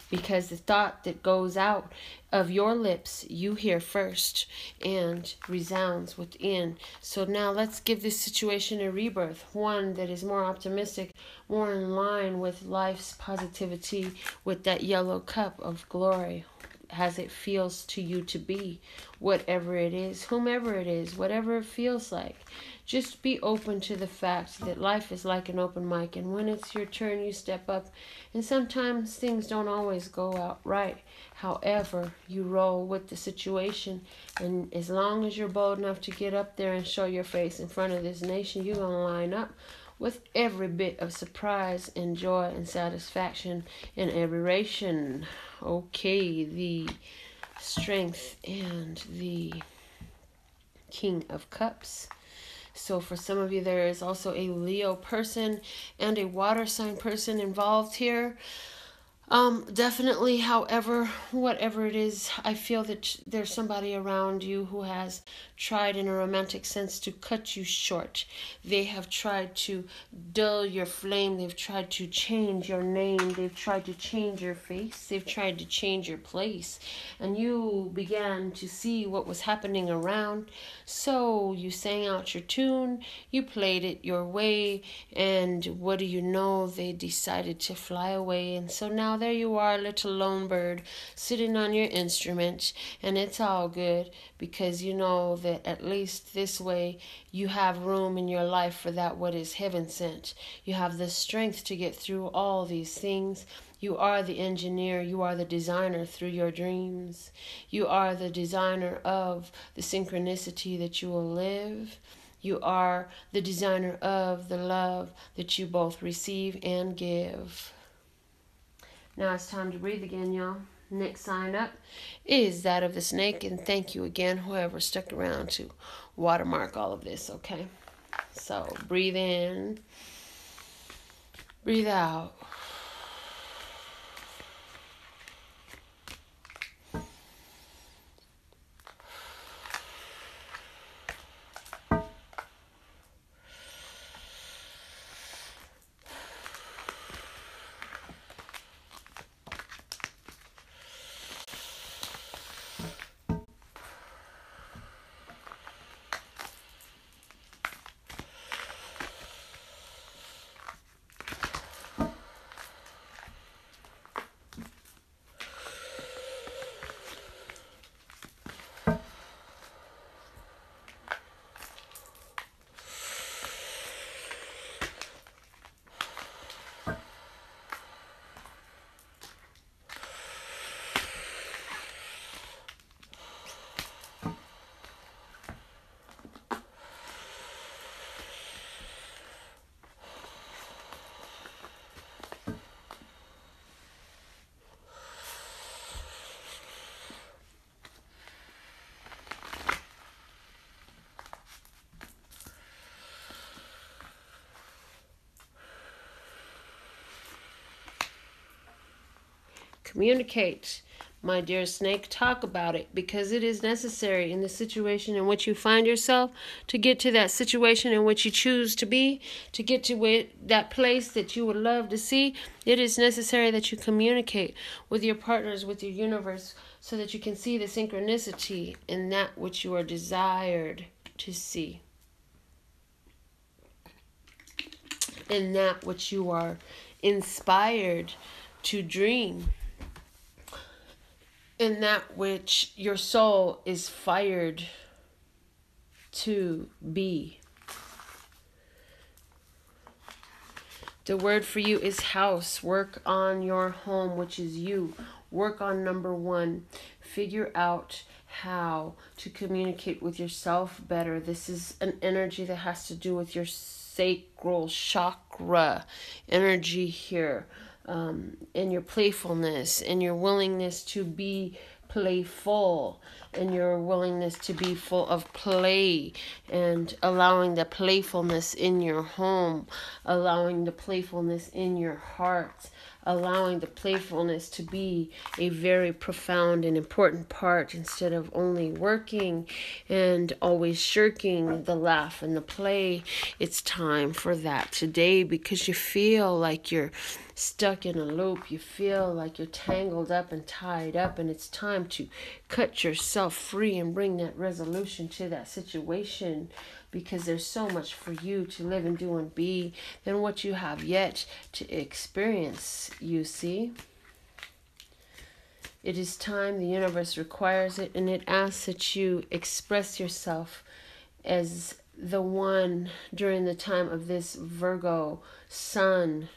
because the thought that goes out of your lips you hear first and resounds within. So now let's give this situation a rebirth, one that is more optimistic, more in line with life's positivity, with that yellow cup of glory as it feels to you to be, whatever it is, whomever it is, whatever it feels like. Just be open to the fact that life is like an open mic, and when it's your turn, you step up. And sometimes things don't always go out right. However, you roll with the situation, and as long as you're bold enough to get up there and show your face in front of this nation, you're going to line up with every bit of surprise and joy and satisfaction in every ration. Okay, the Strength and the King of Cups. So for some of you, there is also a Leo person and a water sign person involved here. Definitely, however, whatever it is, I feel that there's somebody around you who has tried in a romantic sense to cut you short. They have tried to dull your flame. They've tried to change your name. They've tried to change your face. They've tried to change your place. And you began to see what was happening around. So you sang out your tune. You played it your way. And what do you know? They decided to fly away. And so now there you are, little lone bird, sitting on your instrument, and it's all good, because you know that at least this way you have room in your life for that what is heaven sent. You have the strength to get through all these things. You are the engineer. You are the designer through your dreams. You are the designer of the synchronicity that you will live. You are the designer of the love that you both receive and give. Now it's time to breathe again, y'all. Next sign up is that of the snake, and thank you again, whoever stuck around to watermark all of this, okay? So breathe in, breathe out. Communicate, my dear snake. Talk about it, because it is necessary in the situation in which you find yourself to get to that situation in which you choose to be, to get to that place that you would love to see. It is necessary that you communicate with your partners, with your universe, so that you can see the synchronicity in that which you are desired to see, in that which you are inspired to dream, in that which your soul is fired to be. The word for you is house. Work on your home, which is you. Work on number one. Figure out how to communicate with yourself better. This is an energy that has to do with your sacral chakra energy here. And your playfulness, and your willingness to be playful, and your willingness to be full of play, and allowing the playfulness in your home, allowing the playfulness in your heart, allowing the playfulness to be a very profound and important part, instead of only working and always shirking the laugh and the play. It's time for that today, because you feel like you're stuck in a loop. You feel like you're tangled up and tied up, and it's time to cut yourself free and bring that resolution to that situation, because there's so much for you to live and do and be than what you have yet to experience, you see. It is time. The universe requires it, and it asks that you express yourself as the one during the time of this Virgo sun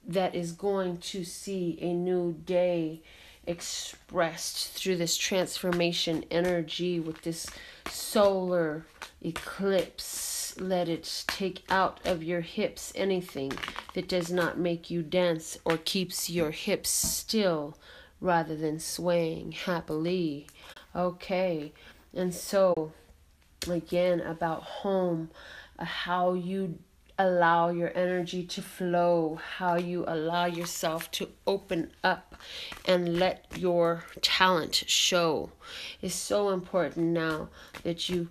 that is going to see a new day expressed through this transformation energy with this solar eclipse. Let it take out of your hips anything that does not make you dance or keeps your hips still rather than swaying happily. Okay, and so again about home, how you allow your energy to flow, how you allow yourself to open up and let your talent show is so important now, that you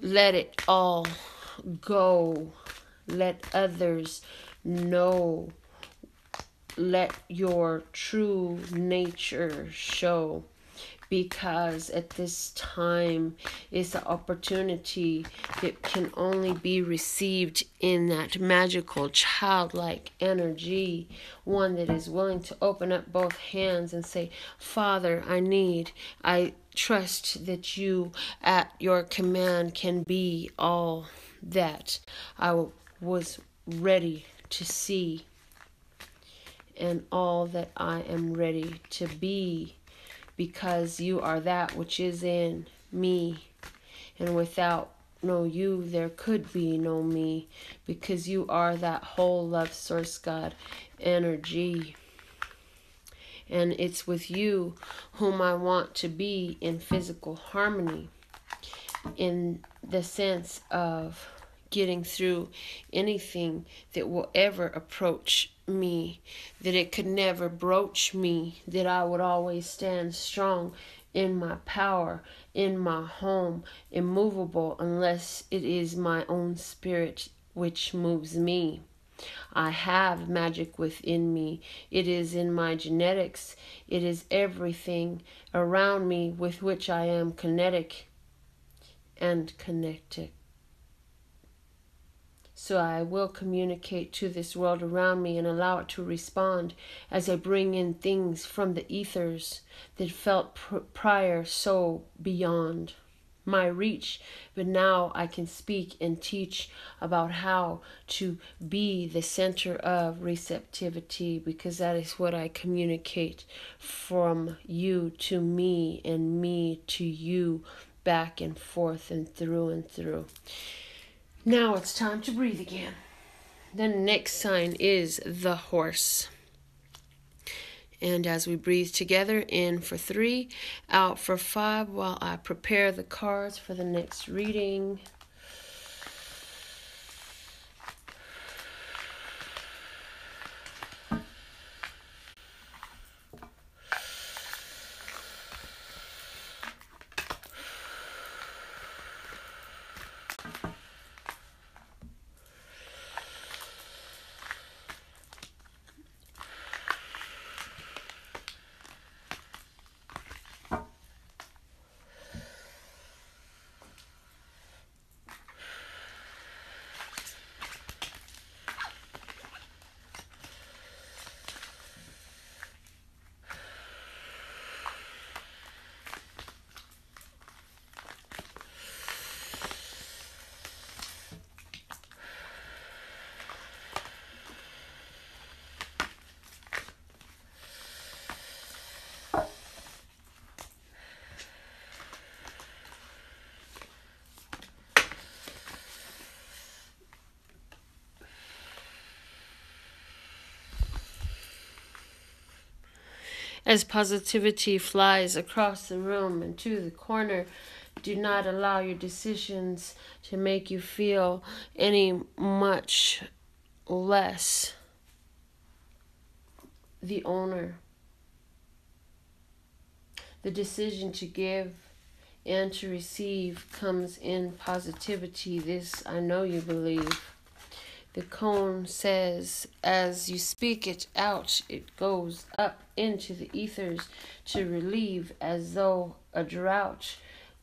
let it all go. Let others know. Let your true nature show. Because at this time is the opportunity that can only be received in that magical childlike energy, one that is willing to open up both hands and say, Father, I trust that you at your command can be all that I was ready to see, and all that I am ready to be, because you are that which is in me, and without no you, there could be no me, because you are that whole love source God energy. And it's with you whom I want to be in physical harmony, in the sense of getting through anything that will ever approach me, that it could never broach me, that I would always stand strong in my power, in my home, immovable, unless it is my own spirit which moves me. I have magic within me. It is in my genetics. It is everything around me with which I am kinetic and connected. So I will communicate to this world around me and allow it to respond as I bring in things from the ethers that felt prior so beyond my reach, but now I can speak and teach about how to be the center of receptivity, because that is what I communicate from you to me and me to you, back and forth and through and through. Now it's time to breathe again. The next sign is the horse. And as we breathe together, in for 3, out for 5, while I prepare the cards for the next reading. As positivity flies across the room and to the corner, do not allow your decisions to make you feel any much less the owner. The decision to give and to receive comes in positivity. This I know you believe. The cone says, as you speak it out, it goes up into the ethers to relieve, as though a drought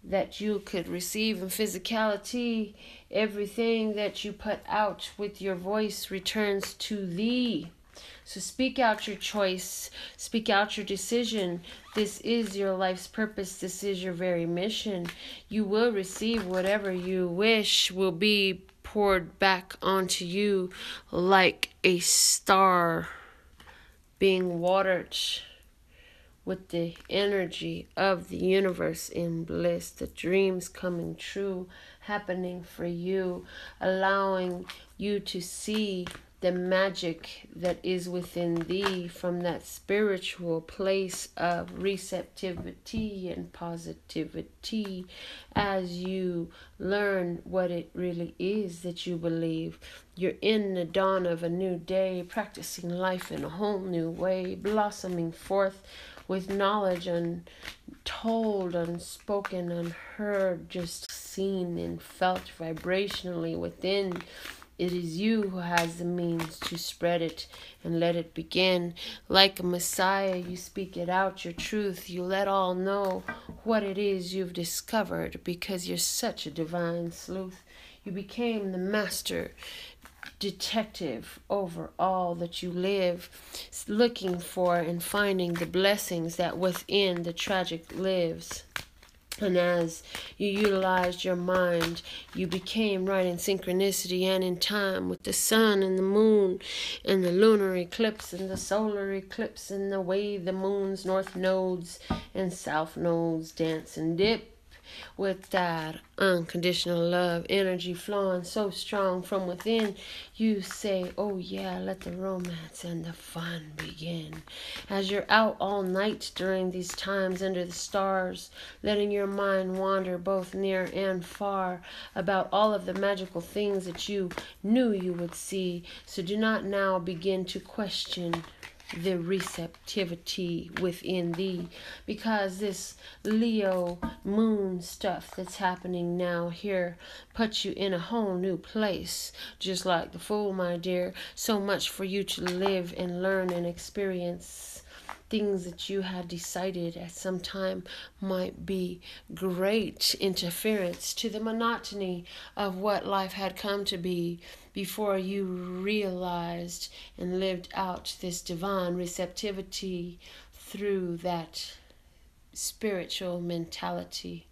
that you could receive in physicality. Everything that you put out with your voice returns to thee. So speak out your choice, speak out your decision. This is your life's purpose. This is your very mission. You will receive whatever you wish will be poured back onto you like a star being watered with the energy of the universe in bliss. The dreams coming true, happening for you, allowing you to see the magic that is within thee from that spiritual place of receptivity and positivity, as you learn what it really is that you believe. You're in the dawn of a new day, practicing life in a whole new way, blossoming forth with knowledge untold, unspoken, unheard, just seen and felt vibrationally within. It is you who has the means to spread it and let it begin. Like a Messiah, you speak it out, your truth. You let all know what it is you've discovered, because you're such a divine sleuth. You became the master detective over all that you live, looking for and finding the blessings that within the tragic lives. And as you utilized your mind, you became right in synchronicity and in time with the sun and the moon and the lunar eclipse and the solar eclipse and the way the moon's north nodes and south nodes dance and dip with that unconditional love energy flowing so strong from within. You say, oh yeah, let the romance and the fun begin. As you're out all night during these times under the stars, letting your mind wander both near and far about all of the magical things that you knew you would see. So do not now begin to question the receptivity within thee, because this Leo moon stuff that's happening now here puts you in a whole new place, just like the Fool, my dear. So much for you to live and learn and experience things that you had decided at some time might be great interference to the monotony of what life had come to be before you realized and lived out this divine receptivity through that spiritual mentality.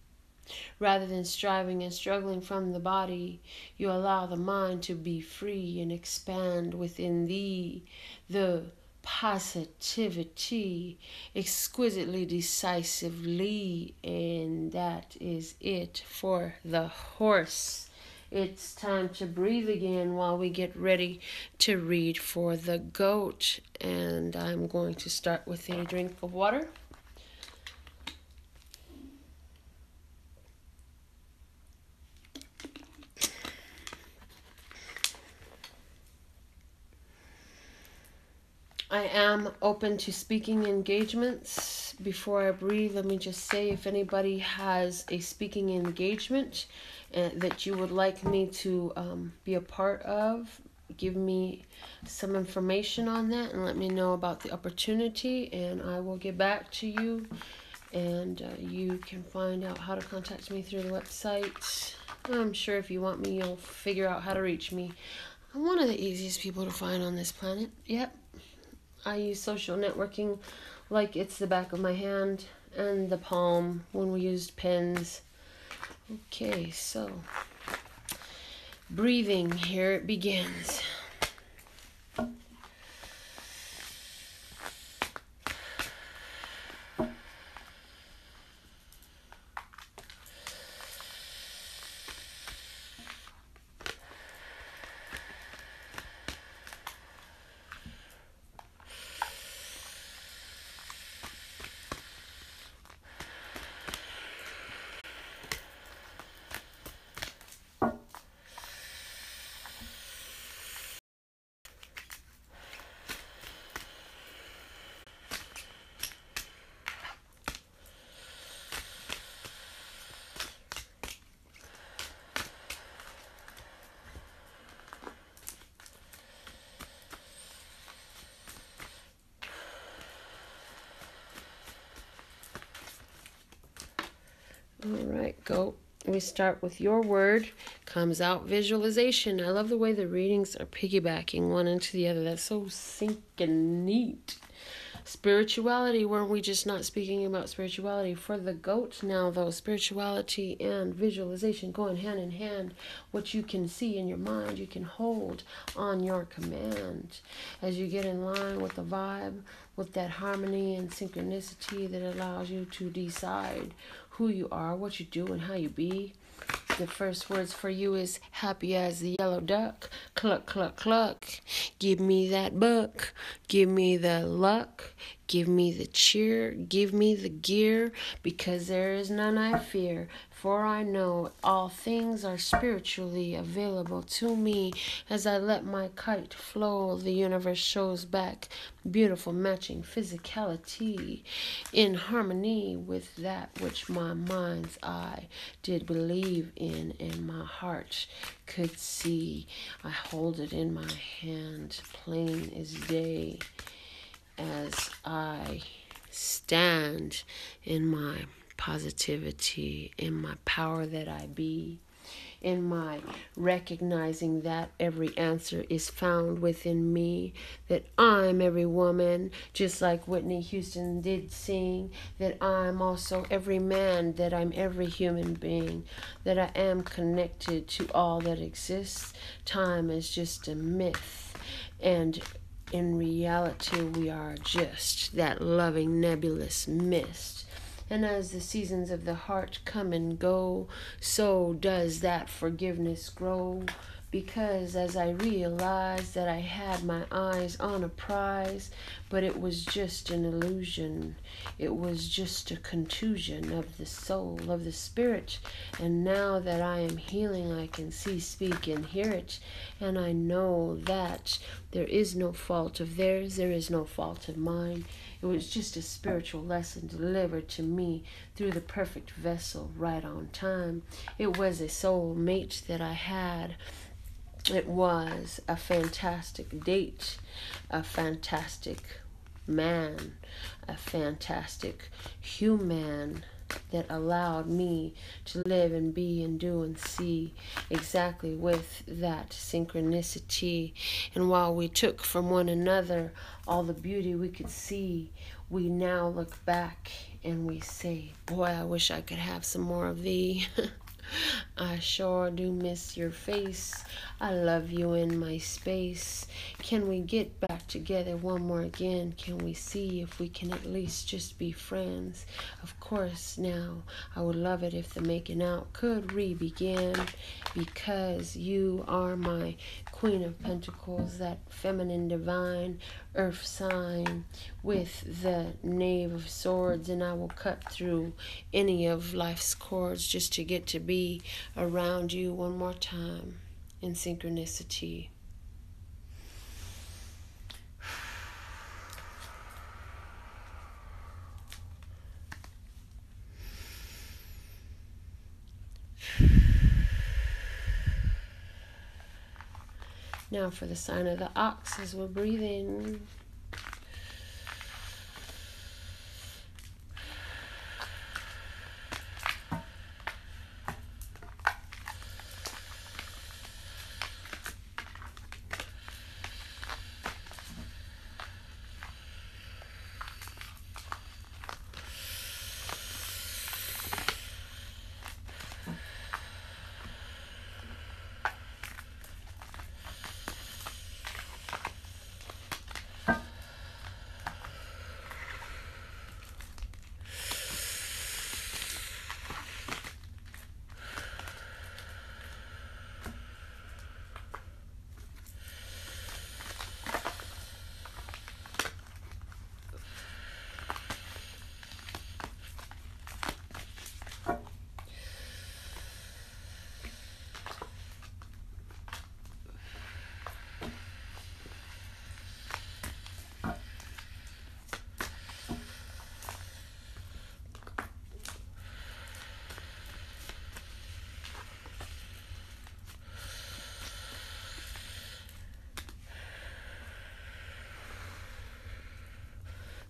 Rather than striving and struggling from the body, you allow the mind to be free and expand within thee. The positivity exquisitely decisively, and that is it for the horse. It's time to breathe again while we get ready to read for the goat. And I'm going to start with a drink of water. I am open to speaking engagements. Before I breathe, let me just say, if anybody has a speaking engagement that you would like me to be a part of, give me some information on that and let me know about the opportunity, and I will get back to you. And you can find out how to contact me through the website. I'm sure if you want me, you'll figure out how to reach me. I'm one of the easiest people to find on this planet. Yep. I use social networking like it's the back of my hand and the palm when we used pens. Okay, so breathing, here it begins. All right, go. We start with your word. Comes out visualization. I love the way the readings are piggybacking one into the other. That's so sinking neat. Spirituality, were we just not speaking about spirituality? For the goat now, though, spirituality and visualization going hand in hand. What you can see in your mind, you can hold on your command. As you get in line with the vibe, with that harmony and synchronicity that allows you to decide who you are, what you do, and how you be. The first words for you is happy as the yellow duck. Cluck, cluck, cluck. Give me that buck. Give me the luck. Give me the cheer. Give me the gear. Because there is none I fear. For I know all things are spiritually available to me. As I let my kite flow, the universe shows back beautiful matching physicality in harmony with that which my mind's eye did believe in and my heart could see. I hold it in my hand, plain as day, as I stand in my positivity, in my power that I be, in my recognizing that every answer is found within me, that I'm every woman, just like Whitney Houston did sing, that I'm also every man, that I'm every human being, that I am connected to all that exists. Time is just a myth, and in reality we are just that loving nebulous mist. And as the seasons of the heart come and go, so does that forgiveness grow. Because as I realized that I had my eyes on a prize, but it was just an illusion. It was just a contusion of the soul, of the spirit. And now that I am healing, I can see, speak, and hear it. And I know that there is no fault of theirs, there is no fault of mine. It was just a spiritual lesson delivered to me through the perfect vessel right on time. It was a soul mate that I had. It was a fantastic date, a fantastic man, a fantastic human that allowed me to live and be and do and see exactly with that synchronicity. And while we took from one another all the beauty we could see, we now look back and we say, boy, I wish I could have some more of thee. I sure do miss your face. I love you in my space. Can we get back together one more again? Can we see if we can at least just be friends? Of course, now I would love it if the making out could re-begin, because you are my Queen of Pentacles, that feminine divine earth sign with the Knave of Swords, and I will cut through any of life's cords just to get to be around you one more time in synchronicity. Now for the sign of the ox as we're breathing.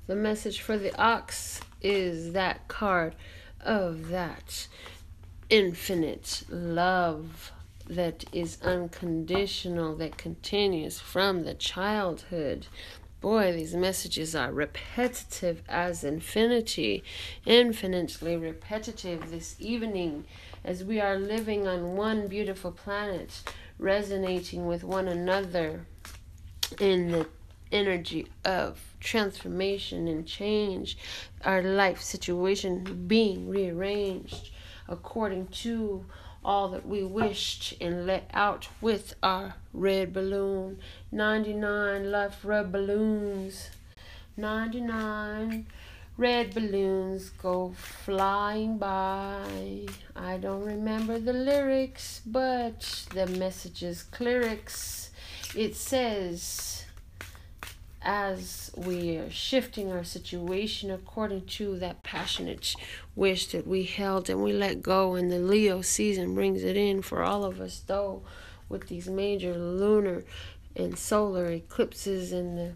The message for the ox is that card of that infinite love that is unconditional, that continues from the childhood. Boy, these messages are repetitive as infinity, infinitely repetitive this evening as we are living on one beautiful planet, resonating with one another in the energy of transformation and change, our life situation being rearranged according to all that we wished and let out with our red balloon. 99 left red balloons. 99 red balloons go flying by. I don't remember the lyrics, but the message is clerics. It says, as we are shifting our situation according to that passionate wish that we held and we let go, and the Leo season brings it in for all of us, though, with these major lunar and solar eclipses and the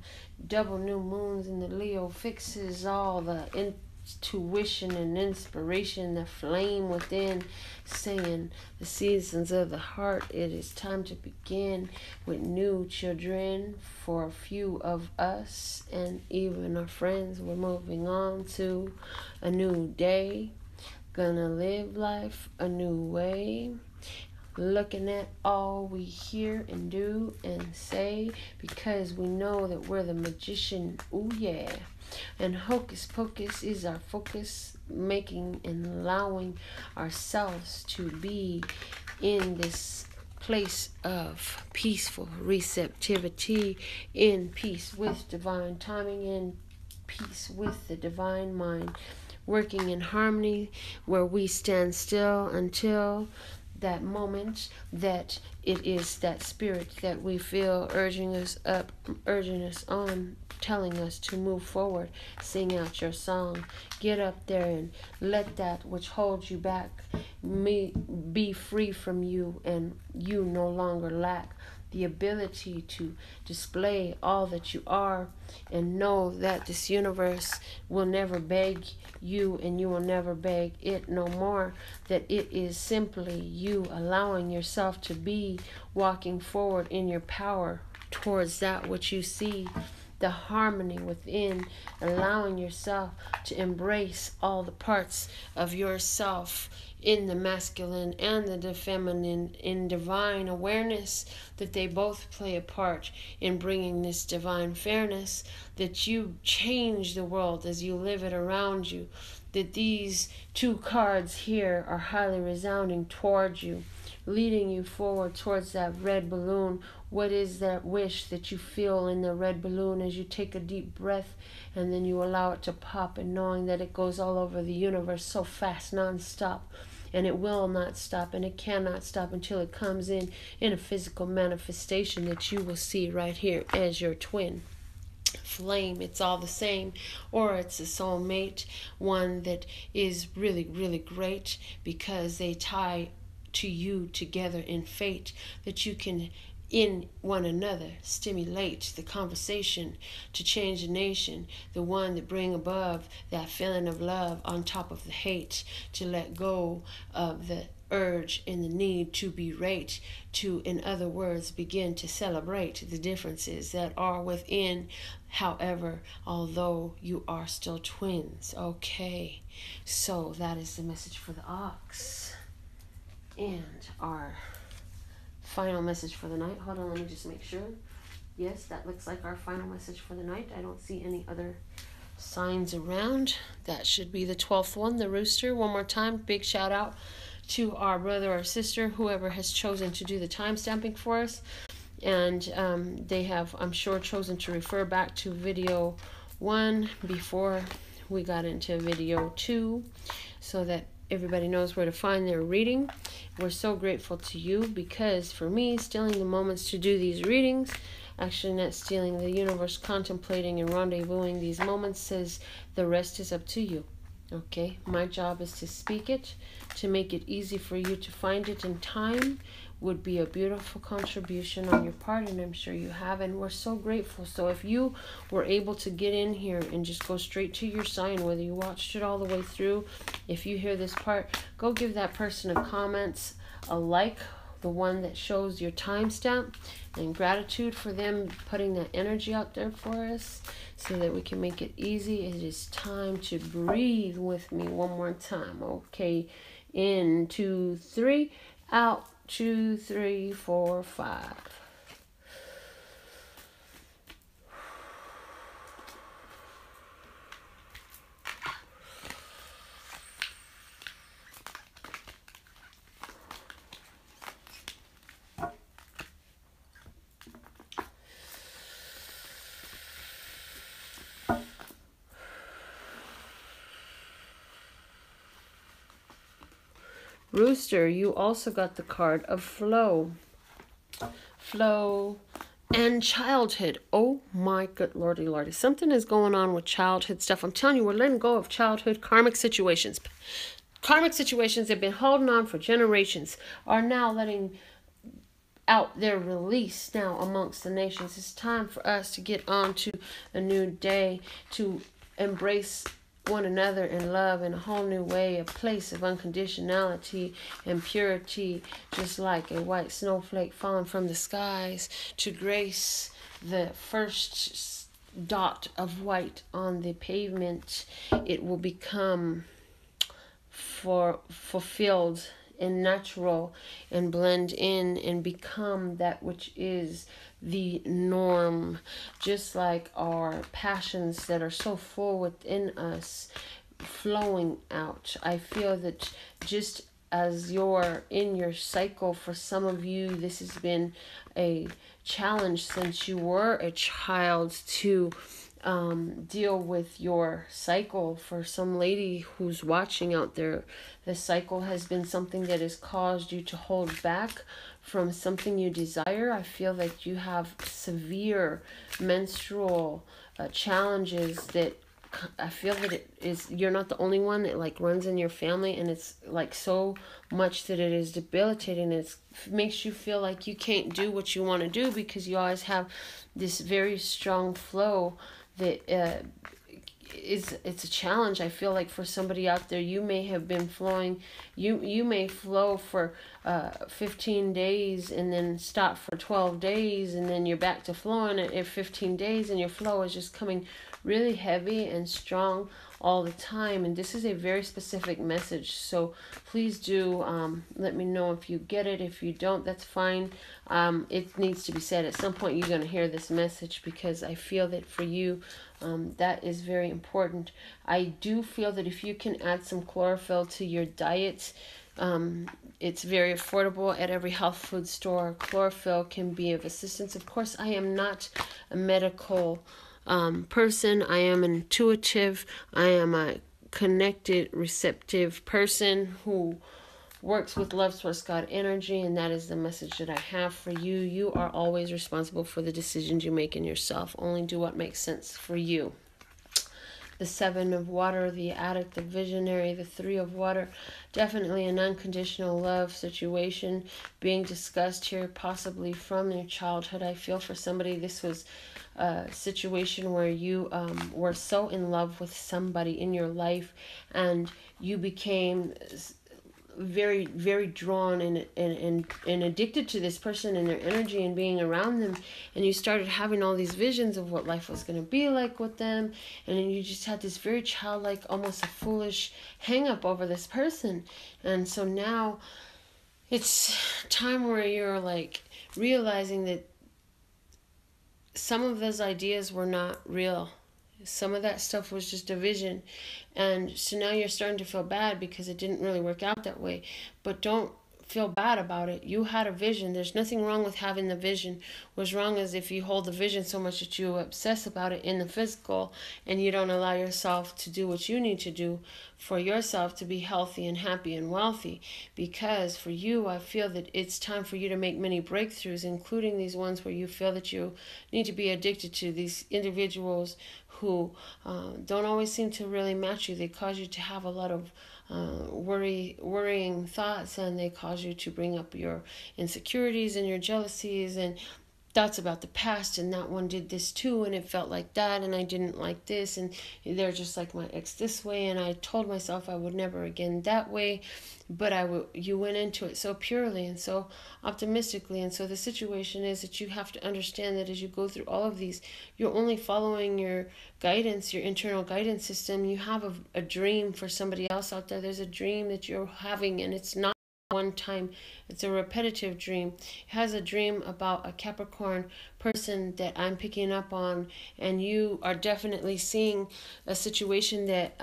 double new moons, and the Leo fixes all the intuition and inspiration, the flame within, saying the seasons of the heart, it is time to begin with new children for a few of us and even our friends. We're moving on to a new day, gonna live life a new way, looking at all we hear and do and say, because we know that we're the magician. Ooh yeah. And hocus pocus is our focus. making and allowing ourselves to be in this place of peaceful receptivity, in peace with divine timing, in peace with the divine mind, working in harmony, where we stand still until that moment that it is that spirit that we feel urging us up, urging us on, telling us to move forward. Sing out your song. Get up there and let that which holds you back be free from you, and you no longer lack the ability to display all that you are, and know that this universe will never beg you and you will never beg it no more, that it is simply you allowing yourself to be walking forward in your power towards that which you see, the harmony within, allowing yourself to embrace all the parts of yourself in the masculine and the feminine, in divine awareness that they both play a part in bringing this divine fairness, that you change the world as you live it around you, that these two cards here are highly resounding towards you, leading you forward towards that red balloon. What is that wish that you feel in the red balloon as you take a deep breath and then you allow it to pop, and knowing that it goes all over the universe so fast, non-stop, and it will not stop, and it cannot stop until it comes in a physical manifestation that you will see right here as your twin flame. It's all the same, or it's a soulmate, one that is really, really great because they tie to you together in fate, that you can in one another stimulate the conversation to change the nation, the one that bring above that feeling of love on top of the hate, to let go of the urge and the need to berate, to, in other words, begin to celebrate the differences that are within. However, although you are still twins. Okay, so that is the message for the ox. And our final message for the night. Hold on, let me just make sure. Yes, that looks like our final message for the night. I don't see any other signs around. That should be the 12th one, the rooster. One more time, big shout out to our brother or sister, whoever has chosen to do the time stamping for us. And they have, I'm sure, chosen to refer back to video 1 before we got into video 2, so that everybody knows where to find their reading. We're so grateful to you, because for me, stealing the moments to do these readings, actually not stealing, the universe contemplating and rendezvousing these moments, says the rest is up to you. Okay, my job is to speak it, to make it easy for you to find it in time, would be a beautiful contribution on your part, and I'm sure you have, and we're so grateful. So if you were able to get in here and just go straight to your sign, whether you watched it all the way through, if you hear this part, go give that person a comment, a like, the one that shows your timestamp, and gratitude for them putting that energy out there for us so that we can make it easy. It is time to breathe with me one more time. Okay, in 2, 3, out 2, 3, 4, 5. Rooster, you also got the card of flow. Flow and childhood. Oh my good lordy lordy. Something is going on with childhood stuff. I'm telling you, we're letting go of childhood karmic situations. Karmic situations that have been holding on for generations are now letting out their release now amongst the nations. It's time for us to get on to a new day, to embrace one another in love in a whole new way, a place of unconditionality and purity, just like a white snowflake falling from the skies to grace the first dot of white on the pavement. It will become fulfilled and natural and blend in and become that which is the norm, just like our passions that are so full within us flowing out. I feel that just as you're in your cycle, for some of you, this has been a challenge since you were a child to deal with your cycle. For some lady who's watching out there, the cycle has been something that has caused you to hold back from something you desire. I feel that you have severe menstrual challenges that I feel that it is, you're not the only one that like runs in your family, and it's like so much that it is debilitating. It makes you feel like you can't do what you want to do because you always have this very strong flow that it's a challenge. I feel like for somebody out there, you may have been flowing, you may flow for 15 days and then stop for 12 days, and then you're back to flowing at 15 days, and your flow is just coming really heavy and strong all the time. And this is a very specific message, so please do let me know if you get it. If you don't, that's fine. It needs to be said. At some point you're going to hear this message, because I feel that for you that is very important. I do feel that if you can add some chlorophyll to your diet, it's very affordable at every health food store. Chlorophyll can be of assistance. Of course, I am not a medical person. I am intuitive. I am a connected, receptive person who works with love, source, God energy, and that is the message that I have for you. You are always responsible for the decisions you make in yourself. Only do what makes sense for you. The 7 of water, the addict, the visionary, the 3 of water, definitely an unconditional love situation being discussed here, possibly from your childhood. I feel for somebody this was a situation where you were so in love with somebody in your life, and you became very, very drawn and addicted to this person and their energy and being around them, and you started having all these visions of what life was going to be like with them, and then you just had this very childlike, almost a foolish hang up over this person. And so now it's time where you're like realizing that some of those ideas were not real. Some of that stuff was just a vision. And so now you're starting to feel bad because it didn't really work out that way. But don't feel bad about it. You had a vision. There's nothing wrong with having the vision. What's wrong is if you hold the vision so much that you obsess about it in the physical, and you don't allow yourself to do what you need to do for yourself to be healthy and happy and wealthy. Because for you, I feel that it's time for you to make many breakthroughs, including these ones where you feel that you need to be addicted to these individuals who don't always seem to really match you. They cause you to have a lot of worrying thoughts, and they cause you to bring up your insecurities and your jealousies and thoughts about the past, and that one did this too, and it felt like that, and I didn't like this, and they're just like my ex this way, and I told myself I would never again that way, but you went into it so purely and so optimistically. And so the situation is that you have to understand that as you go through all of these, you're only following your guidance, your internal guidance system. You have a dream for somebody else out there. There's a dream that you're having, and it's not one time, it's a repetitive dream. It has a dream about a Capricorn person that I'm picking up on, and you are definitely seeing a situation that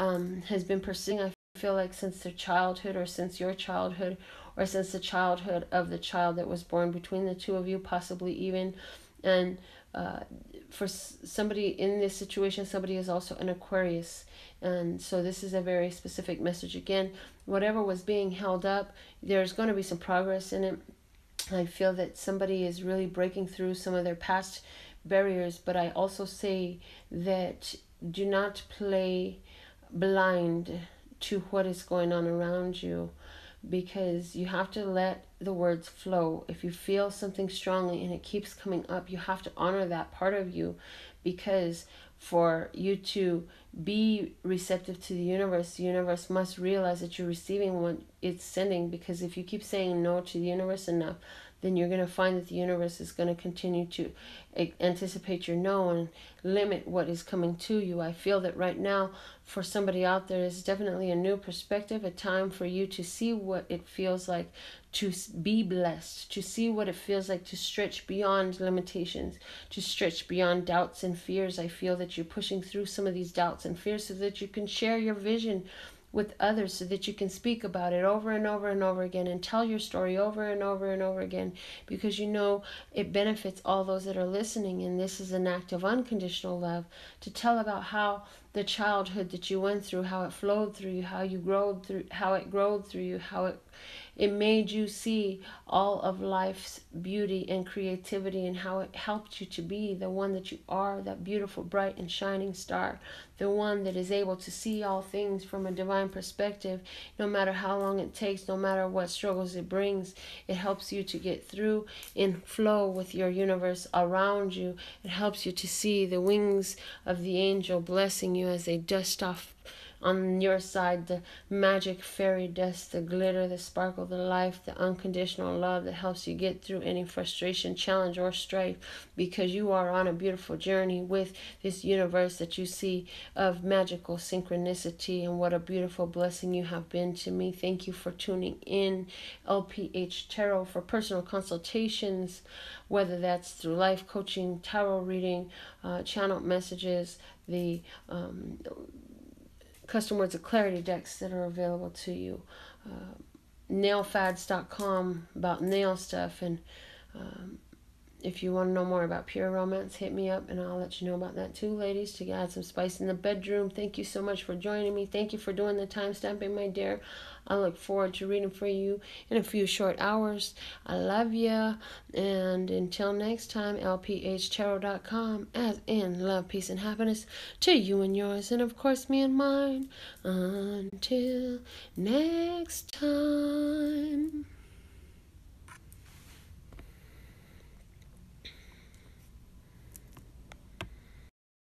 has been pursuing, I feel like, since their childhood, or since your childhood, or since the childhood of the child that was born between the two of you, possibly even. And for somebody in this situation, somebody is also an Aquarius. And so this is a very specific message. Again, whatever was being held up, there's going to be some progress in it. I feel that somebody is really breaking through some of their past barriers, but I also say that do not play blind to what is going on around you, because you have to let the words flow. If you feel something strongly and it keeps coming up, you have to honor that part of you, because for you to be receptive to the universe must realize that you're receiving what it's sending. Because if you keep saying no to the universe enough, then you're going to find that the universe is going to continue to anticipate your no and limit what is coming to you. I feel that right now, for somebody out there, is definitely a new perspective, a time for you to see what it feels like to be blessed, to see what it feels like to stretch beyond limitations, to stretch beyond doubts and fears. I feel that you're pushing through some of these doubts and fears so that you can share your vision with others, so that you can speak about it over and over and over again and tell your story over and over and over again, because you know it benefits all those that are listening. And this is an act of unconditional love, to tell about how the childhood that you went through, how it flowed through you, how you growed through, how it growed through you, how it made you see all of life's beauty and creativity, and how it helped you to be the one that you are, that beautiful, bright, and shining star, the one that is able to see all things from a divine perspective, no matter how long it takes, no matter what struggles it brings. It helps you to get through in flow with your universe around you. It helps you to see the wings of the angel blessing you as they dust off on your side the magic fairy dust, the glitter, the sparkle, the life, the unconditional love that helps you get through any frustration, challenge, or strife, because you are on a beautiful journey with this universe that you see of magical synchronicity. And what a beautiful blessing you have been to me. Thank you for tuning in. LPH Tarot for personal consultations, whether that's through life coaching, tarot reading, channel messages, the custom words of clarity decks that are available to you, nailfads.com about nail stuff. And if you want to know more about pure romance, hit me up and I'll let you know about that too, ladies, to add some spice in the bedroom. Thank you so much for joining me. Thank you for doing the time stamping, my dear. I look forward to reading for you in a few short hours. I love you. And until next time, lphtarot.com, as in love, peace, and happiness to you and yours, and of course me and mine. Until next time.